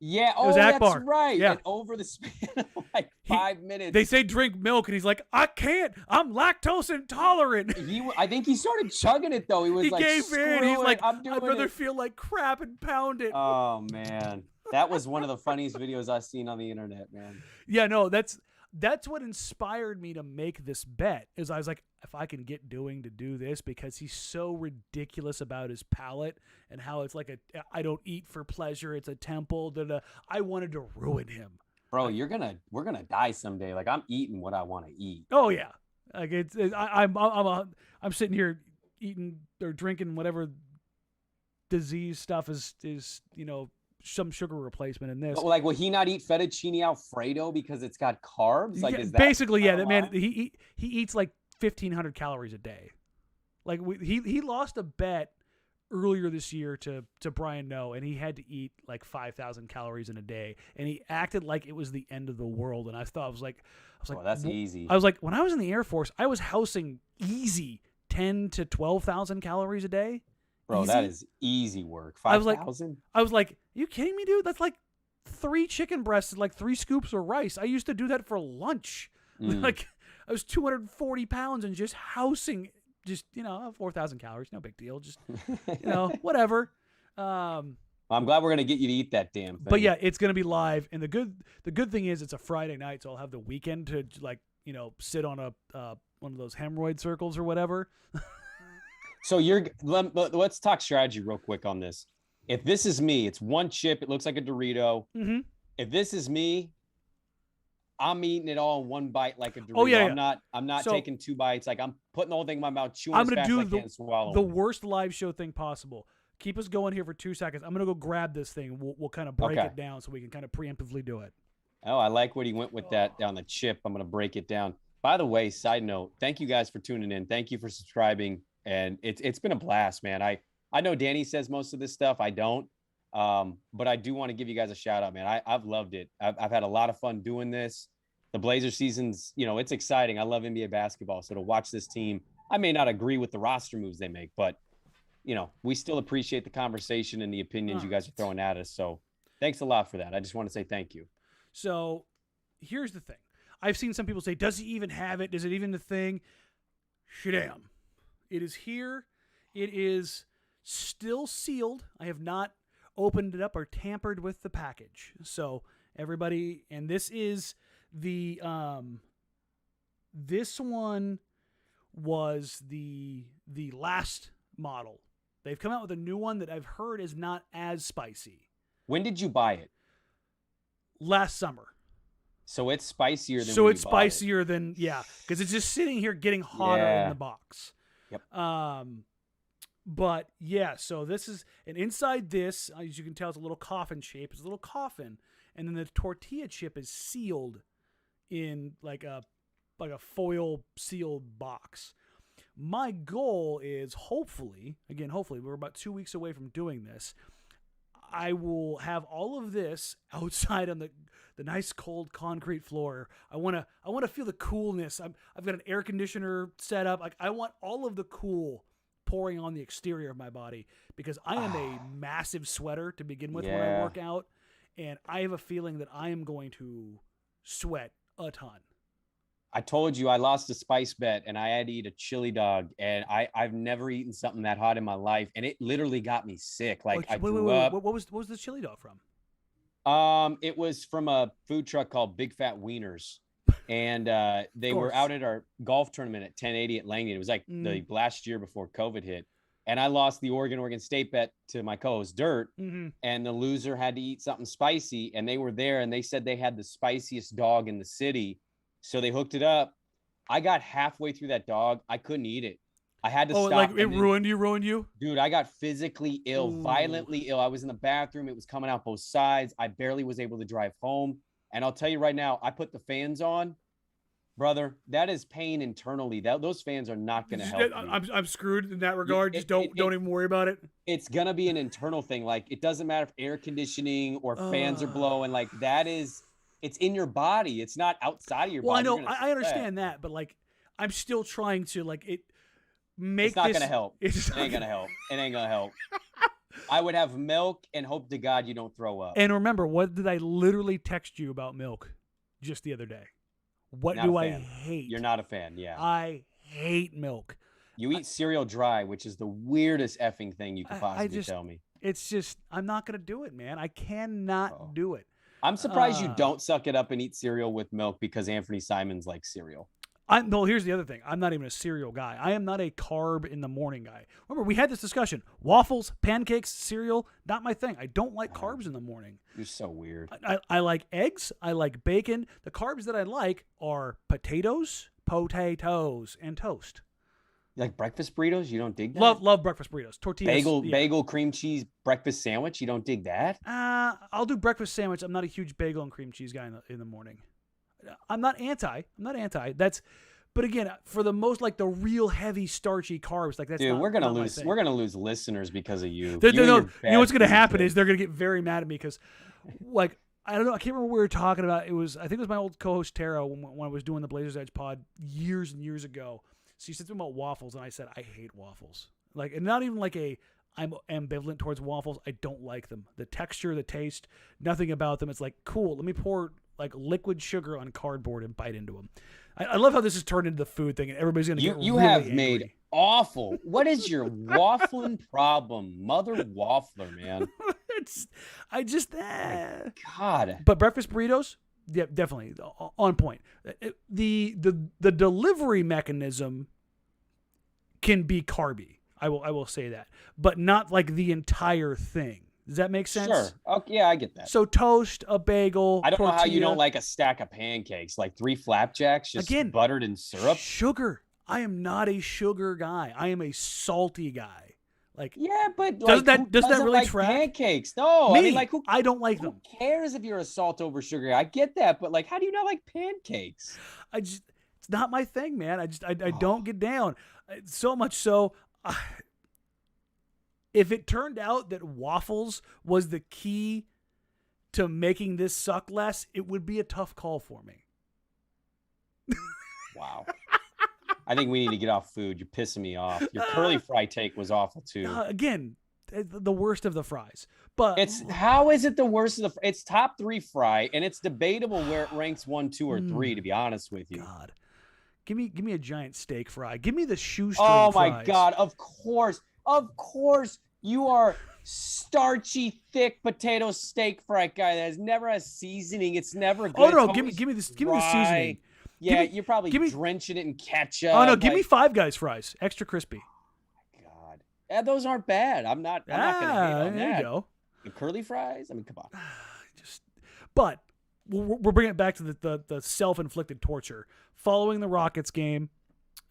Yeah, it was Akbar. That's right. Yeah. And over the span of like 5 minutes. They say drink milk, and he's like, I can't. I'm lactose intolerant. I think he started chugging it, though. He was like, gave in. He's like, I'd rather it. feel like crap and pound it. Oh, man. That was one of the funniest videos I've seen on the internet, man. Yeah, no, that's what inspired me to make this bet. Is I was like, if I can get Doing to do this, because he's so ridiculous about his palate and how it's like I don't eat for pleasure. It's a temple. I wanted to ruin him. Bro, we're gonna die someday. Like, I'm eating what I want to eat. Oh yeah, like I'm sitting here eating or drinking whatever disease stuff is some sugar replacement in this. Like, will he not eat fettuccine Alfredo because it's got carbs? Like, is that basically, yeah, that man he eats like 1,500 calories a day. Like he lost a bet earlier this year to Brian Noe, and he had to eat like 5,000 calories in a day, and he acted like it was the end of the world. And I was like, that's easy. I was like, when I was in the Air Force, I was housing easy 10 to 12,000 calories a day. Bro, easy. That is easy work. 5,000? I was like, are you kidding me, dude? That's like 3 chicken breasts and like 3 scoops of rice. I used to do that for lunch. Like, I was 240 pounds and just housing, 4,000 calories. No big deal. Just, whatever. I'm glad we're going to get you to eat that damn thing. But yeah, it's going to be live. And the good thing is it's a Friday night, so I'll have the weekend to sit on one of those hemorrhoid circles or whatever. So let's talk strategy real quick on this. If this is me, it's one chip. It looks like a Dorito. Mm-hmm. If this is me, I'm eating it all in one bite like a Dorito. Oh, yeah. I'm not taking 2 bites. Like, I'm putting the whole thing in my mouth, chewing I'm as fast as I do can, swallowing. the worst live show thing possible. Keep us going here for 2 seconds. I'm going to go grab this thing. We'll kind of break it down so we can kind of preemptively do it. Oh, I like what he went with that down the chip. I'm going to break it down. By the way, side note, thank you guys for tuning in. Thank you for subscribing. And it's been a blast, man. I know Danny says most of this stuff. I don't. But I do want to give you guys a shout out, man. I've loved it. I've had a lot of fun doing this. The Blazers season's, it's exciting. I love NBA basketball. So to watch this team, I may not agree with the roster moves they make, but we still appreciate the conversation and the opinions you guys are throwing at us. So thanks a lot for that. I just want to say thank you. So here's the thing. I've seen some people say, does he even have it? Is it even the thing? Shadam. It is here. It is still sealed. I have not opened it up or tampered with the package. So everybody, and this is the this one was the last model. They've come out with a new one that I've heard is not as spicy. When did you buy it? Last summer. So it's spicier than So it's spicier than, yeah, because it's just sitting here getting hotter in the box. Yep. But yeah, so this is, and inside this, as you can tell, it's a little coffin shape. It's a little coffin, and then the tortilla chip is sealed in like a foil sealed box. My goal is hopefully, we're about 2 weeks away from doing this. I will have all of this outside on the nice cold concrete floor. I want to feel the coolness. I've got an air conditioner set up. Like I want all of the cool pouring on the exterior of my body because I am a massive sweater to begin with when I work out, and I have a feeling that I am going to sweat a ton. I told you I lost a spice bet and I had to eat a chili dog, and I've never eaten something that hot in my life, and it literally got me sick. Like I threw up. What was the chili dog from? It was from a food truck called Big Fat Wieners, and they were out at our golf tournament at 1080 at Langdon. It was like the last year before COVID hit, and I lost the Oregon State bet to my co-host Dirt, and the loser had to eat something spicy, and they were there, and they said they had the spiciest dog in the city. So they hooked it up. I got halfway through that dog. I couldn't eat it. I had to stop. Oh, like it ruined you? Dude, I got physically ill, violently ill. I was in the bathroom. It was coming out both sides. I barely was able to drive home. And I'll tell you right now, I put the fans on. Brother, that is pain internally. Those fans are not going to help me. I'm screwed in that regard. Just don't even worry about it. It's going to be an internal thing. Like, it doesn't matter if air conditioning or fans are blowing. Like, that is... It's in your body. It's not outside of your body. Well, I know. I understand that, but like, I'm still trying to like it. It's not gonna help. It ain't gonna help. It ain't gonna help. I would have milk and hope to God you don't throw up. And remember, what did I literally text you about milk just the other day? What do I hate? You're not a fan, yeah. I hate milk. You eat cereal dry, which is the weirdest effing thing you could possibly tell me. It's just, I'm not gonna do it, man. I cannot do it. I'm surprised you don't suck it up and eat cereal with milk because Anfernee Simons likes cereal. No, here's the other thing. I'm not even a cereal guy. I am not a carb in the morning guy. Remember, we had this discussion. Waffles, pancakes, cereal, not my thing. I don't like carbs in the morning. You're so weird. I like eggs. I like bacon. The carbs that I like are potatoes, and toast. You like breakfast burritos? You don't dig that? Love breakfast burritos. Tortillas. Bagel, cream cheese, breakfast sandwich. You don't dig that? I'll do breakfast sandwich. I'm not a huge bagel and cream cheese guy in the morning. I'm not anti. But again, for the most, like the real heavy starchy carbs, like that's dude. Not, we're gonna not lose. We're gonna lose listeners because of you. You know what's gonna happen is they're gonna get very mad at me because, like, I don't know. I can't remember what we were talking about. I think it was my old co-host Tara when I was doing the Blazers Edge pod years and years ago. So you said something about waffles, and I said I hate waffles. Like, and not even like I'm ambivalent towards waffles. I don't like them. The texture, the taste, nothing about them. It's like, cool. Let me pour like liquid sugar on cardboard and bite into them. I love how this has turned into the food thing, and everybody's gonna get you really have angry. Made awful. What is your waffling problem, mother waffler, man? God. But breakfast burritos. Yeah, definitely on point. The delivery mechanism can be carby. I will say that, but not like the entire thing. Does that make sense? Sure. Okay, yeah, I get that. So toast, a bagel. I don't tortilla. know how you don't like a stack of pancakes, like 3 flapjacks, just again, buttered in syrup. Sugar. I am not a sugar guy. I am a salty guy. Like, yeah, but doesn't that really like track? Pancakes? No, Me, I mean, like I don't like them. Who cares if you're a salt over sugar? I get that, but like, how do you not like pancakes? It's not my thing, man. I don't get down. So much so, if it turned out that waffles was the key to making this suck less, it would be a tough call for me. Wow. I think we need to get off food. You're pissing me off. Your curly fry take was awful too. Again, the worst of the fries. But how is it the worst of the? It's top 3 fry, and it's debatable where it ranks 1, 2, or 3. To be honest with you, Give me a giant steak fry. Give me the shoestring Oh fries. my God! Of course, you are starchy, thick potato steak fry guy that has never has seasoning. It's never good. Oh no, It's give me the dry. seasoning. Yeah, you're probably drenching it in ketchup. Oh no, give me Five Guys fries, extra crispy. God, yeah, those aren't bad. I'm not gonna hate on there that. You go. The curly fries. I mean, come on. But we're bringing it back to the self-inflicted torture. Following the Rockets game,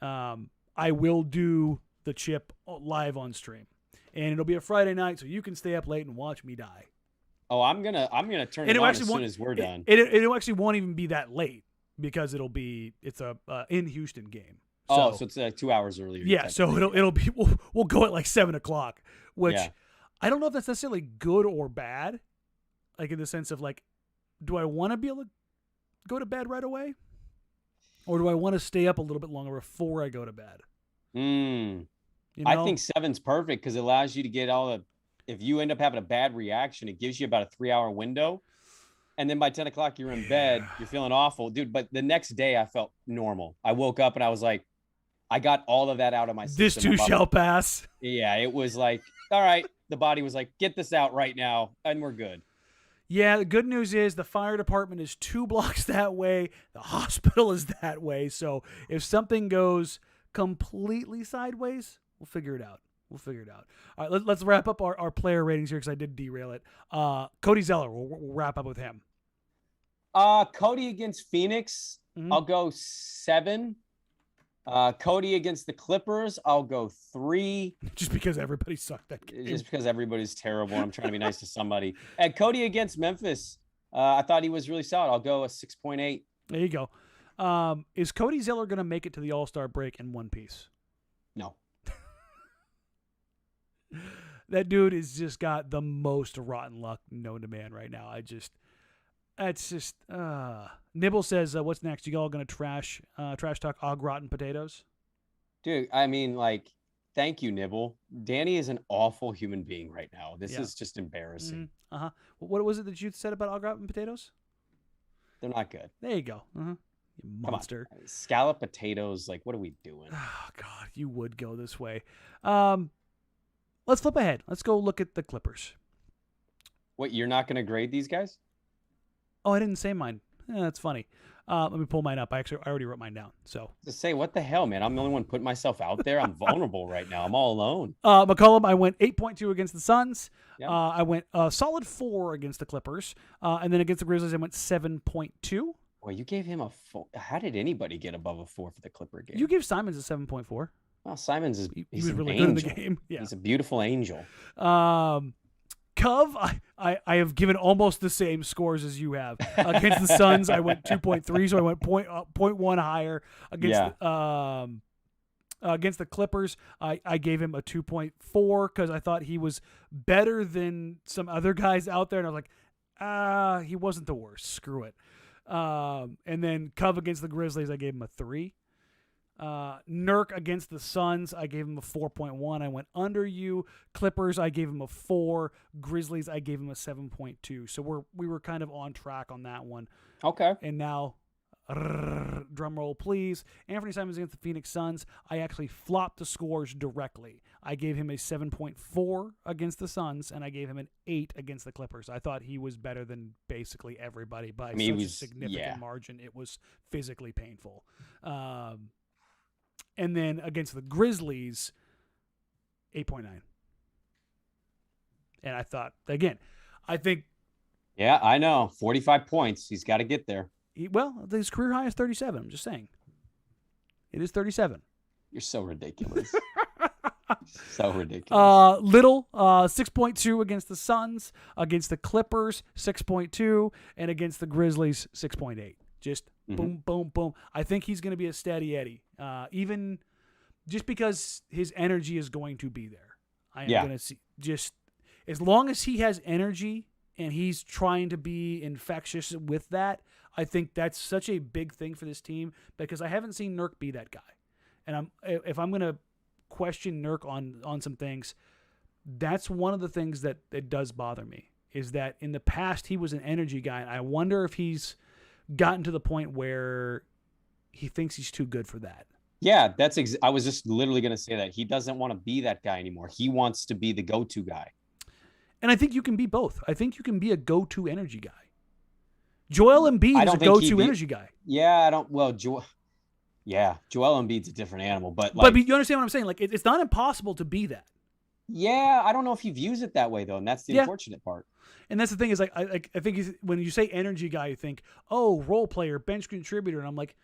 I will do the chip live on stream, and it'll be a Friday night, so you can stay up late and watch me die. Oh, I'm gonna turn it on as soon as we're done. It actually won't even be that late because it's a in Houston game. So it's 2 hours earlier. Yeah, so it'll be we'll go at like 7:00, which I don't know if that's necessarily good or bad, like in the sense of like, do I want to be able to go to bed right away, or do I want to stay up a little bit longer before I go to bed? You know? I think 7's perfect because it allows you to get all the. If you end up having a bad reaction, it gives you about a 3-hour window. And then by 10 o'clock, you're in bed. You're feeling awful, dude. But the next day, I felt normal. I woke up and I was like, I got all of that out of my system. This too shall pass. Yeah, it was like, all right. The body was like, get this out right now, and we're good. Yeah, the good news is the fire department is 2 blocks that way. The hospital is that way. So if something goes completely sideways, we'll figure it out. All right, let's wrap up our player ratings here because I did derail it. Cody Zeller, we'll wrap up with him. Cody against Phoenix, I'll go 7. Cody against the Clippers, I'll go 3. Just because everybody sucked that game. Just because everybody's terrible. I'm trying to be nice to somebody. And Cody against Memphis, I thought he was really solid. I'll go a 6.8. There you go. Is Cody Zeller going to make it to the All-Star break in one piece? No. That dude has just got the most rotten luck known to man right now. Nibble says, what's next? You all going to trash talk au gratin potatoes? Dude, I mean, like, thank you, Nibble. Danny is an awful human being right now. This is just embarrassing. Mm-hmm. What was it that you said about au gratin potatoes? They're not good. There you go. You monster. Come on. Scallop potatoes, like, what are we doing? Oh, God, you would go this way. Let's flip ahead. Let's go look at the Clippers. What, you're not going to grade these guys? Oh, I didn't say mine. That's funny. Let me pull mine up. I already wrote mine down. So just say, what the hell, man? I'm the only one putting myself out there. I'm vulnerable right now. I'm all alone. McCollum, I went 8.2 against the Suns. Yep. I went a solid 4 against the Clippers. And then against the Grizzlies, I went 7.2. Well, you gave him a 4. How did anybody get above a 4 for the Clipper game? You gave Simons a 7.4. Well, Simons he was really good in the game. Yeah. He's a beautiful angel. Cov, I have given almost the same scores as you have. Against the Suns, I went 2.3, so I went 0.1 higher. Against the Clippers, I gave him a 2.4 because I thought he was better than some other guys out there, and I was like, he wasn't the worst. Screw it. And then Cov against the Grizzlies, I gave him a 3. Nurk against the Suns, I gave him a 4.1. I went under you. Clippers, I gave him a 4. Grizzlies, I gave him a 7.2. So we were kind of on track on that one. Okay. And now, drum roll, please. Anfernee Simons against the Phoenix Suns. I actually flopped the scores directly. I gave him a 7.4 against the Suns, and I gave him an 8 against the Clippers. I thought he was better than basically everybody by such a significant margin. It was physically painful. And then against the Grizzlies, 8.9. And I thought, again, I think. Yeah, I know. 45 points. He's got to get there. His career high is 37. I'm just saying. It is 37. You're so ridiculous. So ridiculous. Little, 6.2 against the Suns. Against the Clippers, 6.2. And against the Grizzlies, 6.8. Just boom, boom, boom. I think he's going to be a steady Eddie. Even just because his energy is going to be there. I am going to see, just as long as he has energy and he's trying to be infectious with that, I think that's such a big thing for this team because I haven't seen Nurk be that guy. And if I'm going to question Nurk on some things, that's one of the things that does bother me is that in the past he was an energy guy. And I wonder if he's gotten to the point where he thinks he's too good for that. Yeah, I was just literally going to say that. He doesn't want to be that guy anymore. He wants to be the go-to guy. And I think you can be both. I think you can be a go-to energy guy. Joel Embiid is a go-to energy guy. Yeah, Joel Embiid's a different animal, but you understand what I'm saying? Like, it's not impossible to be that. Yeah, I don't know if he views it that way though, and that's the unfortunate part. And that's the thing is, like, I think when you say energy guy, you think, oh, role player, bench contributor, and I'm like,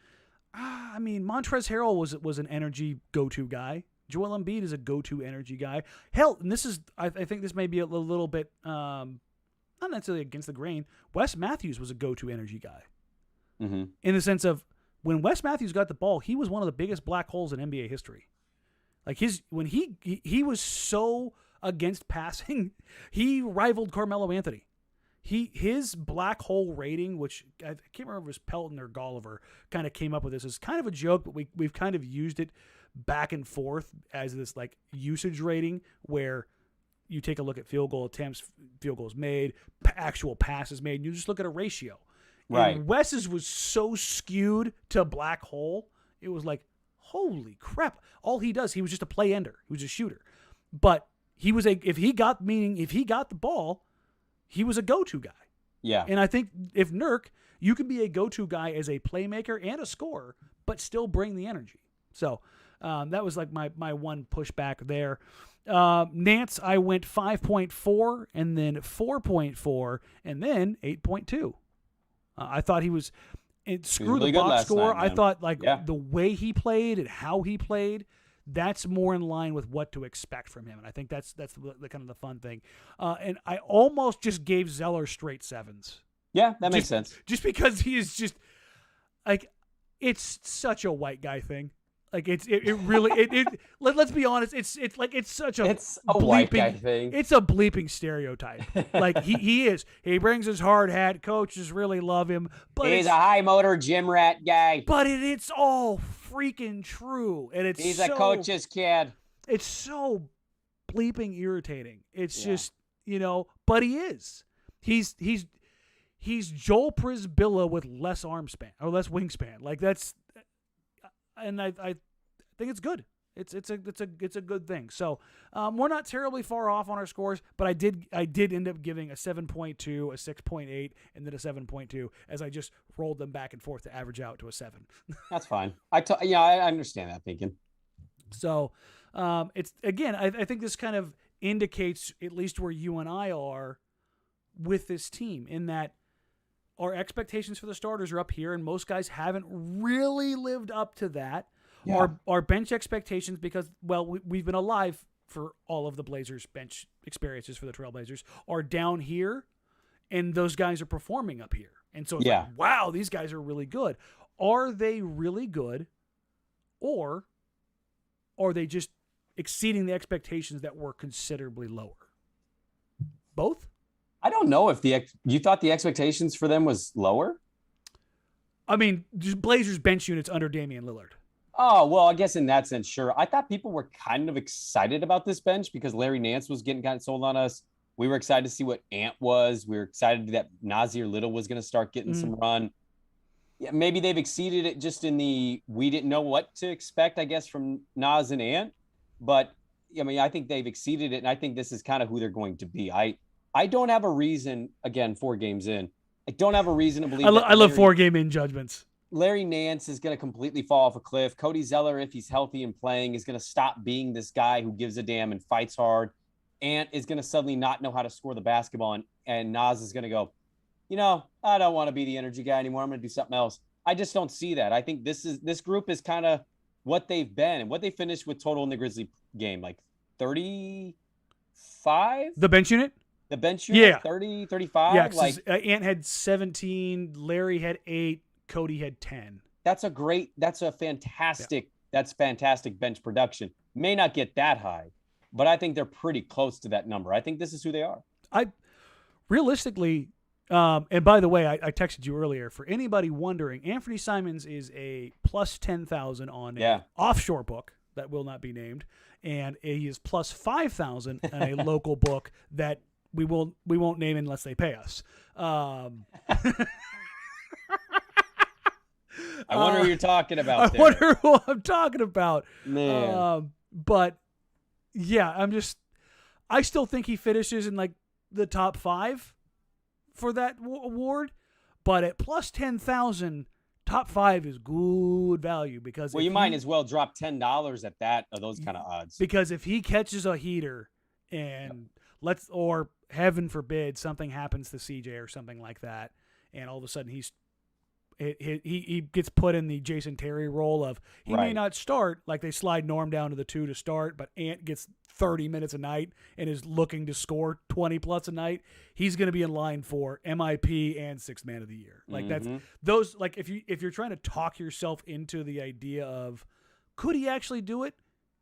I mean, Montrezl Harrell was an energy go-to guy. Joel Embiid is a go-to energy guy. Hell, and this is, I think this may be a little bit, not necessarily against the grain. Wes Matthews was a go-to energy guy. Mm-hmm. In the sense of, when Wes Matthews got the ball, he was one of the biggest black holes in NBA history. Like when he was so against passing, he rivaled Carmelo Anthony. His black hole rating, which I can't remember if it was Pelton or Golliver, kind of came up with this. It's kind of a joke, but we've kind of used it back and forth as this like usage rating where you take a look at field goal attempts, field goals made, actual passes made, and you just look at a ratio. Right. And Wes's was so skewed to black hole, it was like, holy crap. All he does, he was just a play ender. He was a shooter. But if he got the ball, he was a go-to guy. Yeah. And I think if Nurk, you can be a go-to guy as a playmaker and a scorer, but still bring the energy. So that was like my one pushback there. Nance, I went 5.4 and then 4.4 and then 8.2. I thought he was screw really the box score. Night, I thought the way he played and how he played, that's more in line with what to expect from him. And I think that's the kind of the fun thing. And I almost just gave Zeller straight 7s. Yeah, that makes sense. Just because he is just like, it's such a white guy thing. Like it really let's be honest, it's such a white guy thing. It's a bleeping stereotype. Like he brings his hard hat, coaches really love him, but he's a high motor gym rat guy. But it's all freaking true, and he's a coach's kid. It's so bleeping irritating. It's just, but he is. He's Joel Prisbilla with less arm span or less wingspan. Like that's. And I think it's good. It's a good thing. So we're not terribly far off on our scores, but I did end up giving a 7.2, a 6.8, and then a 7.2 as I just rolled them back and forth to average out to a 7. That's fine. I understand that thinking. So it's again, I think this kind of indicates at least where you and I are with this team in that. Our expectations for the starters are up here, and most guys haven't really lived up to that. Yeah. Our bench expectations, because, we've been alive for all of the Blazers' bench experiences for the Trailblazers, are down here, and those guys are performing up here. And so it's like, wow, these guys are really good. Are they really good, or are they just exceeding the expectations that were considerably lower? Both? I don't know if you thought the expectations for them was lower. I mean, just Blazers bench units under Damian Lillard. Oh, well, I guess in that sense, sure. I thought people were kind of excited about this bench because Larry Nance was getting kind of sold on us. We were excited to see what Ant was. We were excited that Nassir Little was going to start getting some run. Yeah, maybe they've exceeded it just in we didn't know what to expect, I guess, from Nas and Ant. But, I mean, I think they've exceeded it, and I think this is kind of who they're going to be. I don't have a reason, again, 4 games in, I don't have a reason to believe I love 4-game in judgments. Larry Nance is going to completely fall off a cliff. Cody Zeller, if he's healthy and playing, is going to stop being this guy who gives a damn and fights hard. Ant is going to suddenly not know how to score the basketball, and Nas is going to go, I don't want to be the energy guy anymore. I'm going to do something else. I just don't see that. I think this group is kind of what they've been and what they finished with total in the Grizzly game, like 35? The bench unit? The bench unit, 30, 35? Yeah, Ant had 17, Larry had 8, Cody had 10. That's fantastic bench production. May not get that high, but I think they're pretty close to that number. I think this is who they are. Realistically, and by the way, I texted you earlier, for anybody wondering, Anfernee Simons is a plus 10,000 on an offshore book that will not be named, and he is plus 5,000 on a local book that we won't name I wonder who you're talking about I there. wonder who I'm talking about. Man. But yeah, I still think he finishes in like the top 5 for that award. But at plus 10,000, top 5 is good value because you might as well drop $10 at that or those kind of odds. Because if he catches a heater and or heaven forbid something happens to CJ or something like that, and all of a sudden he gets put in the Jason Terry role of he may not start, like they slide Norm down to the 2 to start, but Ant gets 30 minutes a night and is looking to score 20 plus a night. He's going to be in line for MIP and 6th man of the year. Like that's those, like if you're trying to talk yourself into the idea of could he actually do it,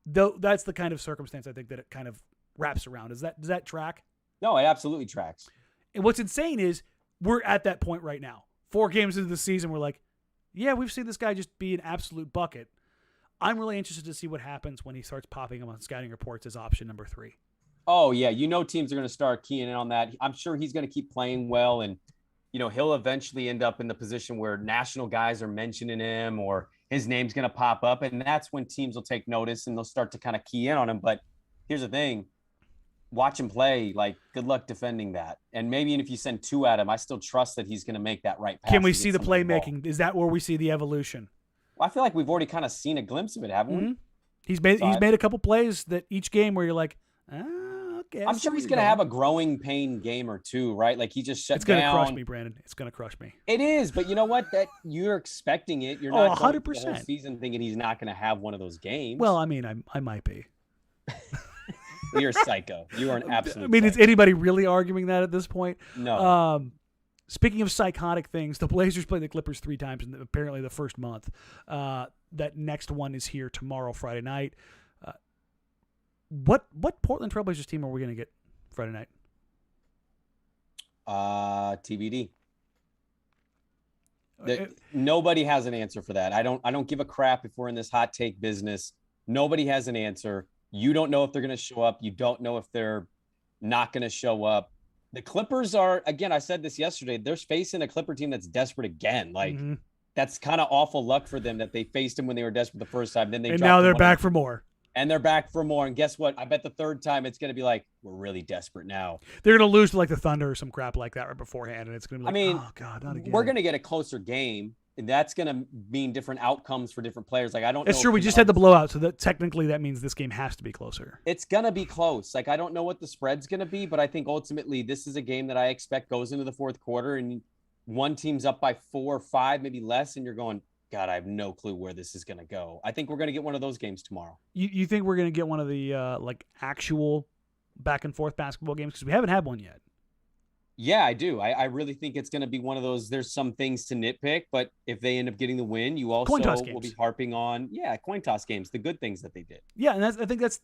though, that's the kind of circumstance I think that it kind of wraps around. Does that track? No, it absolutely tracks. And what's insane is we're at that point right now. 4 games into the season, we're like, yeah, we've seen this guy just be an absolute bucket. I'm really interested to see what happens when he starts popping him on scouting reports as option number 3. Oh, yeah. Teams are going to start keying in on that. I'm sure he's going to keep playing well, and, he'll eventually end up in the position where national guys are mentioning him or his name's going to pop up, and that's when teams will take notice and they'll start to kind of key in on him. But here's the thing. Watch him play. Like, good luck defending that. And maybe if you send 2 at him, I still trust that he's going to make that right pass. Can we see the playmaking? Is that where we see the evolution? Well, I feel like we've already kind of seen a glimpse of it, haven't we? He's made a couple plays that each game where you're like, okay. I'm sure he's going to have a growing pain game or 2, right? Like he just shut down. It's going to crush me, Brandon. It's going to crush me. It is, but you know what? That you're expecting it. You're not 100% the whole season thinking he's not going to have one of those games. Well, I mean, I might be. You're a psycho. You are an absolute I mean, psycho. is anybody really arguing that at this point? No. Speaking of psychotic things, the Blazers played the Clippers 3 times in apparently the first month. That next one is here tomorrow, Friday night. What Portland Trailblazers team are we going to get Friday night? TBD. Nobody has an answer for that. I don't give a crap if we're in this hot take business. Nobody has an answer. You don't know if they're going to show up. You don't know if they're not going to show up. The Clippers are, again, I said this yesterday, they're facing a Clipper team that's desperate again. Like, that's kind of awful luck for them that they faced them when they were desperate the first time. Then now they're back for more. And they're back for more. And guess what? I bet the third time it's going to be like, we're really desperate now. They're going to lose to like the Thunder or some crap like that right beforehand. And it's going to be like, oh, God, not again. We're going to get a closer game. And that's going to mean different outcomes for different players. Like, I don't know. It's true. We just had the blowout. So that technically that means this game has to be closer. It's going to be close. Like, I don't know what the spread's going to be, but I think ultimately this is a game that I expect goes into the fourth quarter and one team's up by 4 or 5, maybe less. And you're going, God, I have no clue where this is going to go. I think we're going to get one of those games tomorrow. You think we're going to get one of the like actual back and forth basketball games? Because we haven't had one yet. Yeah, I do. I really think it's going to be one of those. There's some things to nitpick, but if they end up getting the win, you also will be harping on, coin toss games, the good things that they did. Yeah, and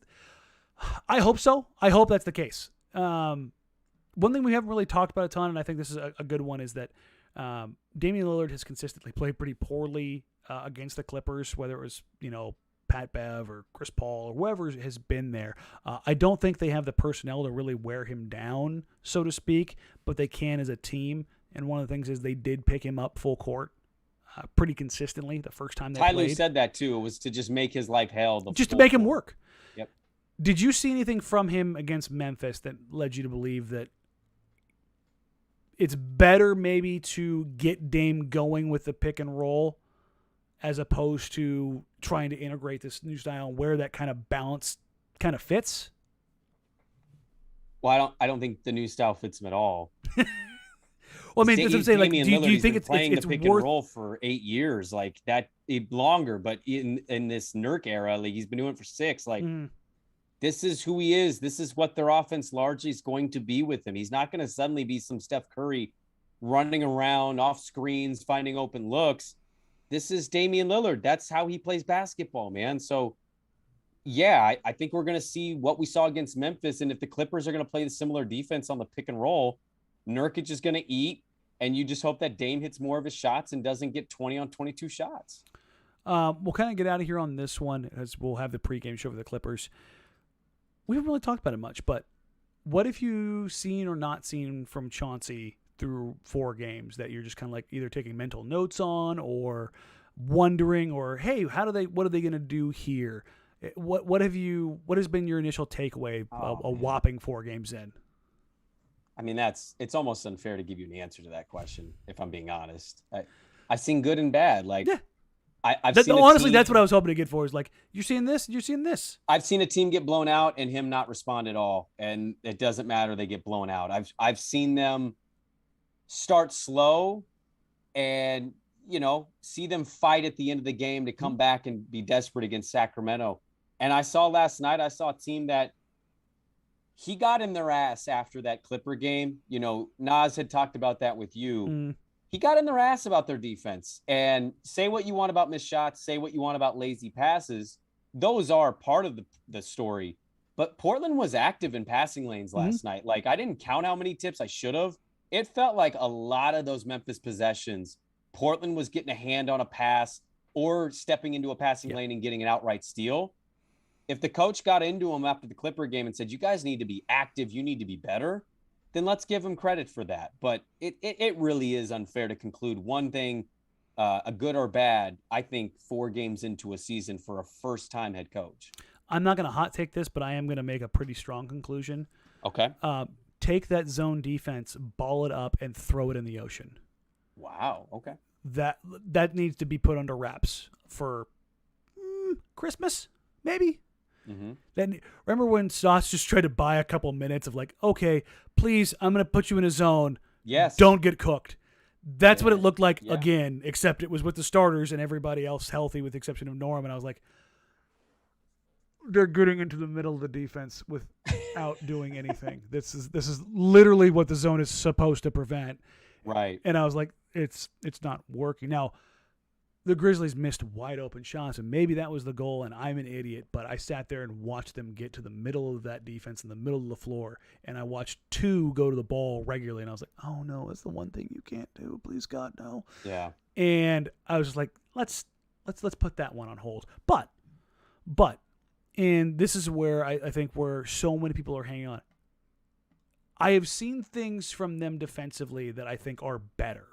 I hope so. I hope that's the case. One thing we haven't really talked about a ton, and I think this is a good one, is that Damian Lillard has consistently played pretty poorly against the Clippers, whether it was, Pat Bev or Chris Paul or whoever has been there. I don't think they have the personnel to really wear him down, so to speak, but they can as a team. And one of the things is they did pick him up full court pretty consistently the first time they played. Tyler said that too. It was to just make his life hell. Just to make him work. Yep. Did you see anything from him against Memphis that led you to believe that it's better maybe to get Dame going with the pick and roll as opposed to trying to integrate this new style and where that kind of balance kind of fits? Well, I don't think the new style fits him at all. Well, I mean, that's what I'm saying. Like, do you think it's playing it's the pick worth... and roll for 8 years, like that, longer? But in this Nurk era, like he's been doing it for 6. Like, this is who he is. This is what their offense largely is going to be with him. He's not going to suddenly be some Steph Curry running around off screens, finding open looks. This is Damian Lillard. That's how he plays basketball, man. So, yeah, I think we're going to see what we saw against Memphis. And if the Clippers are going to play the similar defense on the pick and roll, Nurkic is going to eat, and you just hope that Dame hits more of his shots and doesn't get 20 on 22 shots. We'll kind of get out of here on this one as we'll have the pregame show for the Clippers. We haven't really talked about it much, but what have you seen or not seen from Chauncey through 4 games that you're just kind of like either taking mental notes on or wondering, or hey, what are they going to do here? What has been your initial takeaway a whopping 4 games in? I mean, it's almost unfair to give you an answer to that question, if I'm being honest. I've seen good and bad. Like, yeah. I've seen honestly, that's what I was hoping to get for, is like, you're seeing this, you're seeing this. I've seen a team get blown out and him not respond at all. And it doesn't matter. They get blown out. I've seen them start slow and, see them fight at the end of the game to come back and be desperate against Sacramento. And I saw last night, a team that he got in their ass after that Clipper game. Nas had talked about that with you. He got in their ass about their defense. And say what you want about missed shots, say what you want about lazy passes. Those are part of the story. But Portland was active in passing lanes last night. Like, I didn't count how many tips I should have. It felt like a lot of those Memphis possessions, Portland was getting a hand on a pass or stepping into a passing lane and getting an outright steal. If the coach got into him after the Clipper game and said, you guys need to be active, you need to be better, then let's give him credit for that. But it really is unfair to conclude one thing, a good or bad, I think 4 games into a season for a first-time head coach. I'm not going to hot take this, but I am going to make a pretty strong conclusion. Okay. Take that zone defense, ball it up, and throw it in the ocean. Wow. Okay. That needs to be put under wraps for Christmas, maybe. Then remember when Sauce just tried to buy a couple minutes of like, okay, please, I'm going to put you in a zone. Yes. Don't get cooked. That's what it looked like again, except it was with the starters and everybody else healthy with the exception of Norman. I was like, they're getting into the middle of the defense without doing anything. This is literally what the zone is supposed to prevent. Right. And I was like, it's not working. Now, the Grizzlies missed wide open shots, and maybe that was the goal, and I'm an idiot, but I sat there and watched them get to the middle of that defense in the middle of the floor, and I watched 2 go to the ball regularly, and I was like, oh, no, that's the one thing you can't do. Please, God, no. Yeah. And I was just like, let's put that one on hold. But, and this is where I think where so many people are hanging on. I have seen things from them defensively that I think are better.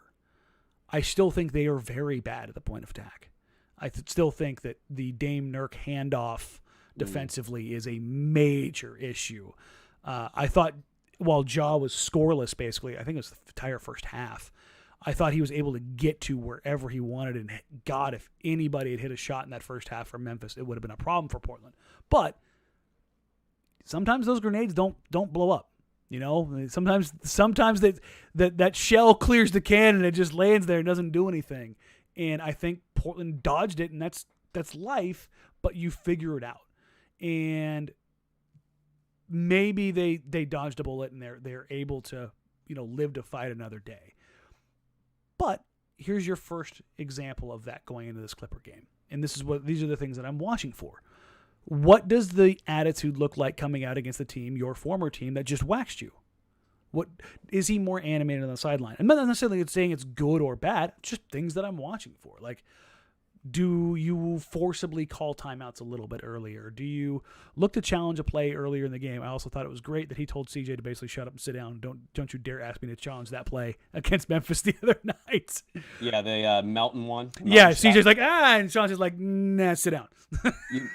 I still think they are very bad at the point of attack. I still think that the Dame Nurk handoff defensively is a major issue. I thought while Ja was scoreless, basically, I think it was the entire first half, I thought he was able to get to wherever he wanted. And God, if anybody had hit a shot in that first half from Memphis, it would have been a problem for Portland. But sometimes those grenades don't blow up. Sometimes that shell clears the can and it just lands there and doesn't do anything. And I think Portland dodged it, and that's life, but you figure it out. And maybe they dodged a bullet and they're able to, live to fight another day. But here's your first example of that going into this Clipper game. And these are the things that I'm watching for. What does the attitude look like coming out against the team, your former team, that just waxed you? What is he more animated on the sideline? I'm not necessarily saying it's good or bad, just things that I'm watching for. Like, do you forcibly call timeouts a little bit earlier? Do you look to challenge a play earlier in the game? I also thought it was great that he told CJ to basically shut up and sit down. Don't you dare ask me to challenge that play against Memphis the other night. Yeah, the Melton one. Yeah, CJ's like, and Sean's just like, nah, sit down.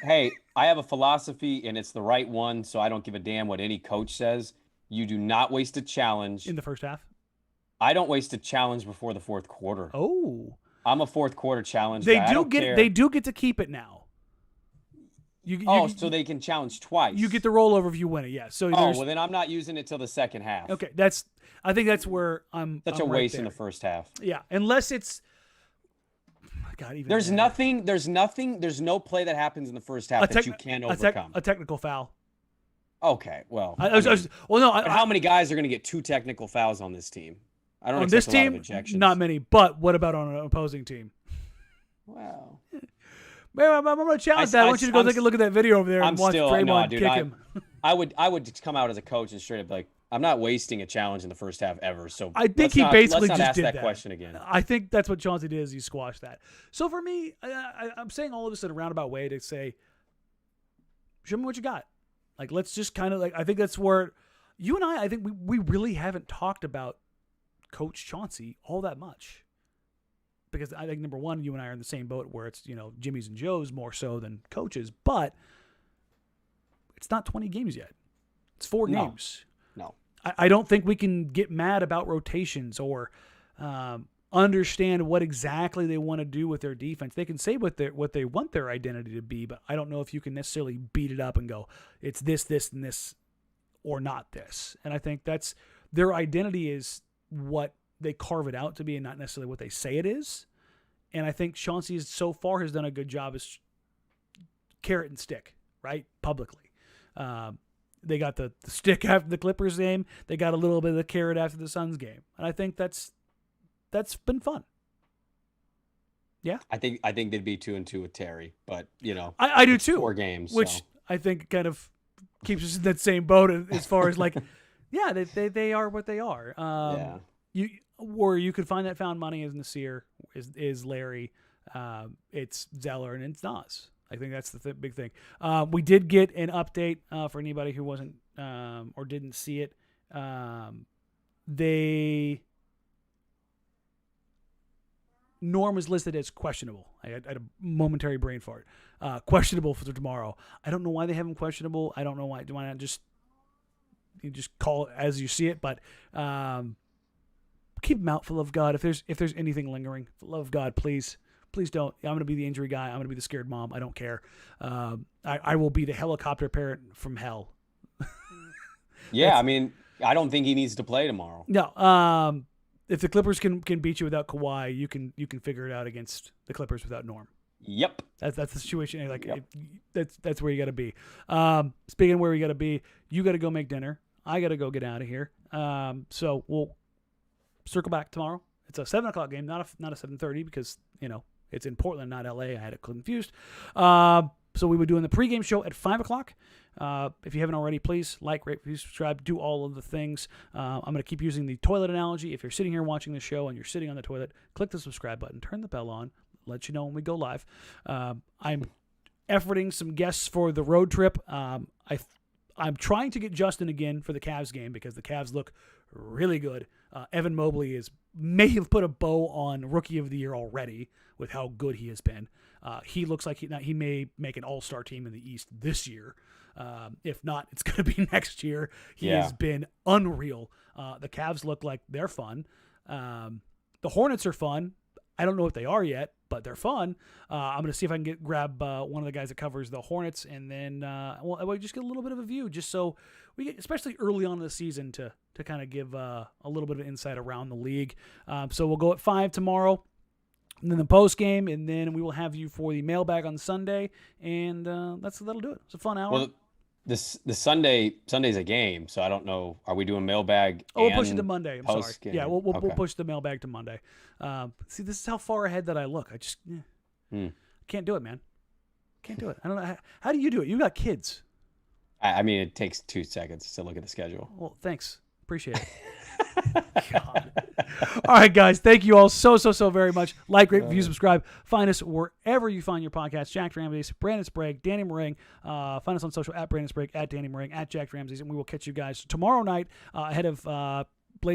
Hey, I have a philosophy, and it's the right one, so I don't give a damn what any coach says. You do not waste a challenge. In the first half? I don't waste a challenge before the fourth quarter. Oh. I'm a fourth quarter challenge guy. They do get to keep it now. So they can challenge twice. You get the rollover if you win it, yeah. So well, then I'm not using it till the second half. Okay, I think that's where I'm. Such a waste in the first half. Yeah, unless it's. God, even there's no play that happens in the first half that you can't overcome. A technical foul. Okay, well. How many guys are going to get 2 technical fouls on this team? I don't on this team, not many. But what about on an opposing team? Wow. Man, I'm going to challenge that. I want you to go take a look at that video over there and watch Draymond kick him. I would just come out as a coach and straight up like, I'm not wasting a challenge in the first half ever. So I think he basically just ask did that question again. I think that's what Chauncey did is he squashed that. So for me, I'm saying all of this in a roundabout way to say, show me what you got. Like, let's just kind of like, I think that's where you and I think we really haven't talked about Coach Chauncey all that much. because I think, number one, you and I are in the same boat where it's, Jimmy's and Joe's more so than coaches, but it's not 20 games yet. It's 4 games. No. I don't think we can get mad about rotations or understand what exactly they want to do with their defense. They can say what they want their identity to be, but I don't know if you can necessarily beat it up and go, it's this, this, and this, or not this. And I think that's their identity is what they carve it out to be and not necessarily what they say it is. And I think Chauncey so far has done a good job as carrot and stick, right? Publicly. They got the stick after the Clippers game. They got a little bit of the carrot after the Suns game. And I think that's been fun. Yeah. I think they'd be 2-2 with Terry, but I do too. 4 games. Which so. I think kind of keeps us in that same boat as far as like, yeah, they are what they are. You could find that found money as Nassir, is Larry, it's Zeller, and it's Nas. I think that's the big thing. We did get an update for anybody who wasn't or didn't see it. Norm is listed as questionable. I had a momentary brain fart. Questionable for tomorrow. I don't know why they have him questionable. I don't know why. Why not just call it as you see it? But keep him out for love of God. If there's anything lingering, for love of God, please don't. I'm going to be the injury guy. I'm going to be the scared mom. I don't care. I will be the helicopter parent from hell. Yeah, I mean, I don't think he needs to play tomorrow. No. If the Clippers can beat you without Kawhi, you can figure it out against the Clippers without Norm. Yep. That's the situation. Like yep. That's where you got to be. Speaking of where you got to be, you got to go make dinner. I got to go get out of here. So we'll circle back tomorrow. It's a 7:00 game, not a 7:30 because it's in Portland, not LA. I had it confused. So we were doing the pregame show at 5:00. If you haven't already, please like, rate, review, subscribe, do all of the things. I'm going to keep using the toilet analogy. If you're sitting here watching the show and you're sitting on the toilet, click the subscribe button, turn the bell on, let you know when we go live. I'm efforting some guests for the road trip. I'm trying to get Justin again for the Cavs game because the Cavs look really good. Evan Mobley may have put a bow on Rookie of the Year already with how good he has been. He looks like he may make an all-star team in the East this year. If not, it's going to be next year. He has been unreal. The Cavs look like they're fun. The Hornets are fun. I don't know what they are yet, but they're fun. I'm going to see if I can grab one of the guys that covers the Hornets, and then we'll just get a little bit of a view, just so we get, especially early on in the season, to kind of give a little bit of insight around the league. So we'll go at 5 tomorrow. And then the post game, and then we will have you for the mailbag on Sunday, and that'll do it. It's a fun hour. Well, Sunday's a game, so I don't know. Are we doing mailbag? We'll push it to Monday. I'm sorry. Game? Yeah, we'll push the mailbag to Monday. See, this is how far ahead that I look. I just can't do it, man. Can't do it. I don't know. How do you do it? You got kids. I mean, it takes 2 seconds to look at the schedule. Well, thanks. Appreciate it. God. All right, guys. Thank you all so very much. Like, rate, review, subscribe. Find us wherever you find your podcasts. Jack Ramsays, Brandon Sprague, Danny Marang. Find us on social at Brandon Sprague, at Danny Marang, at Jack Ramsays, and we will catch you guys tomorrow night ahead of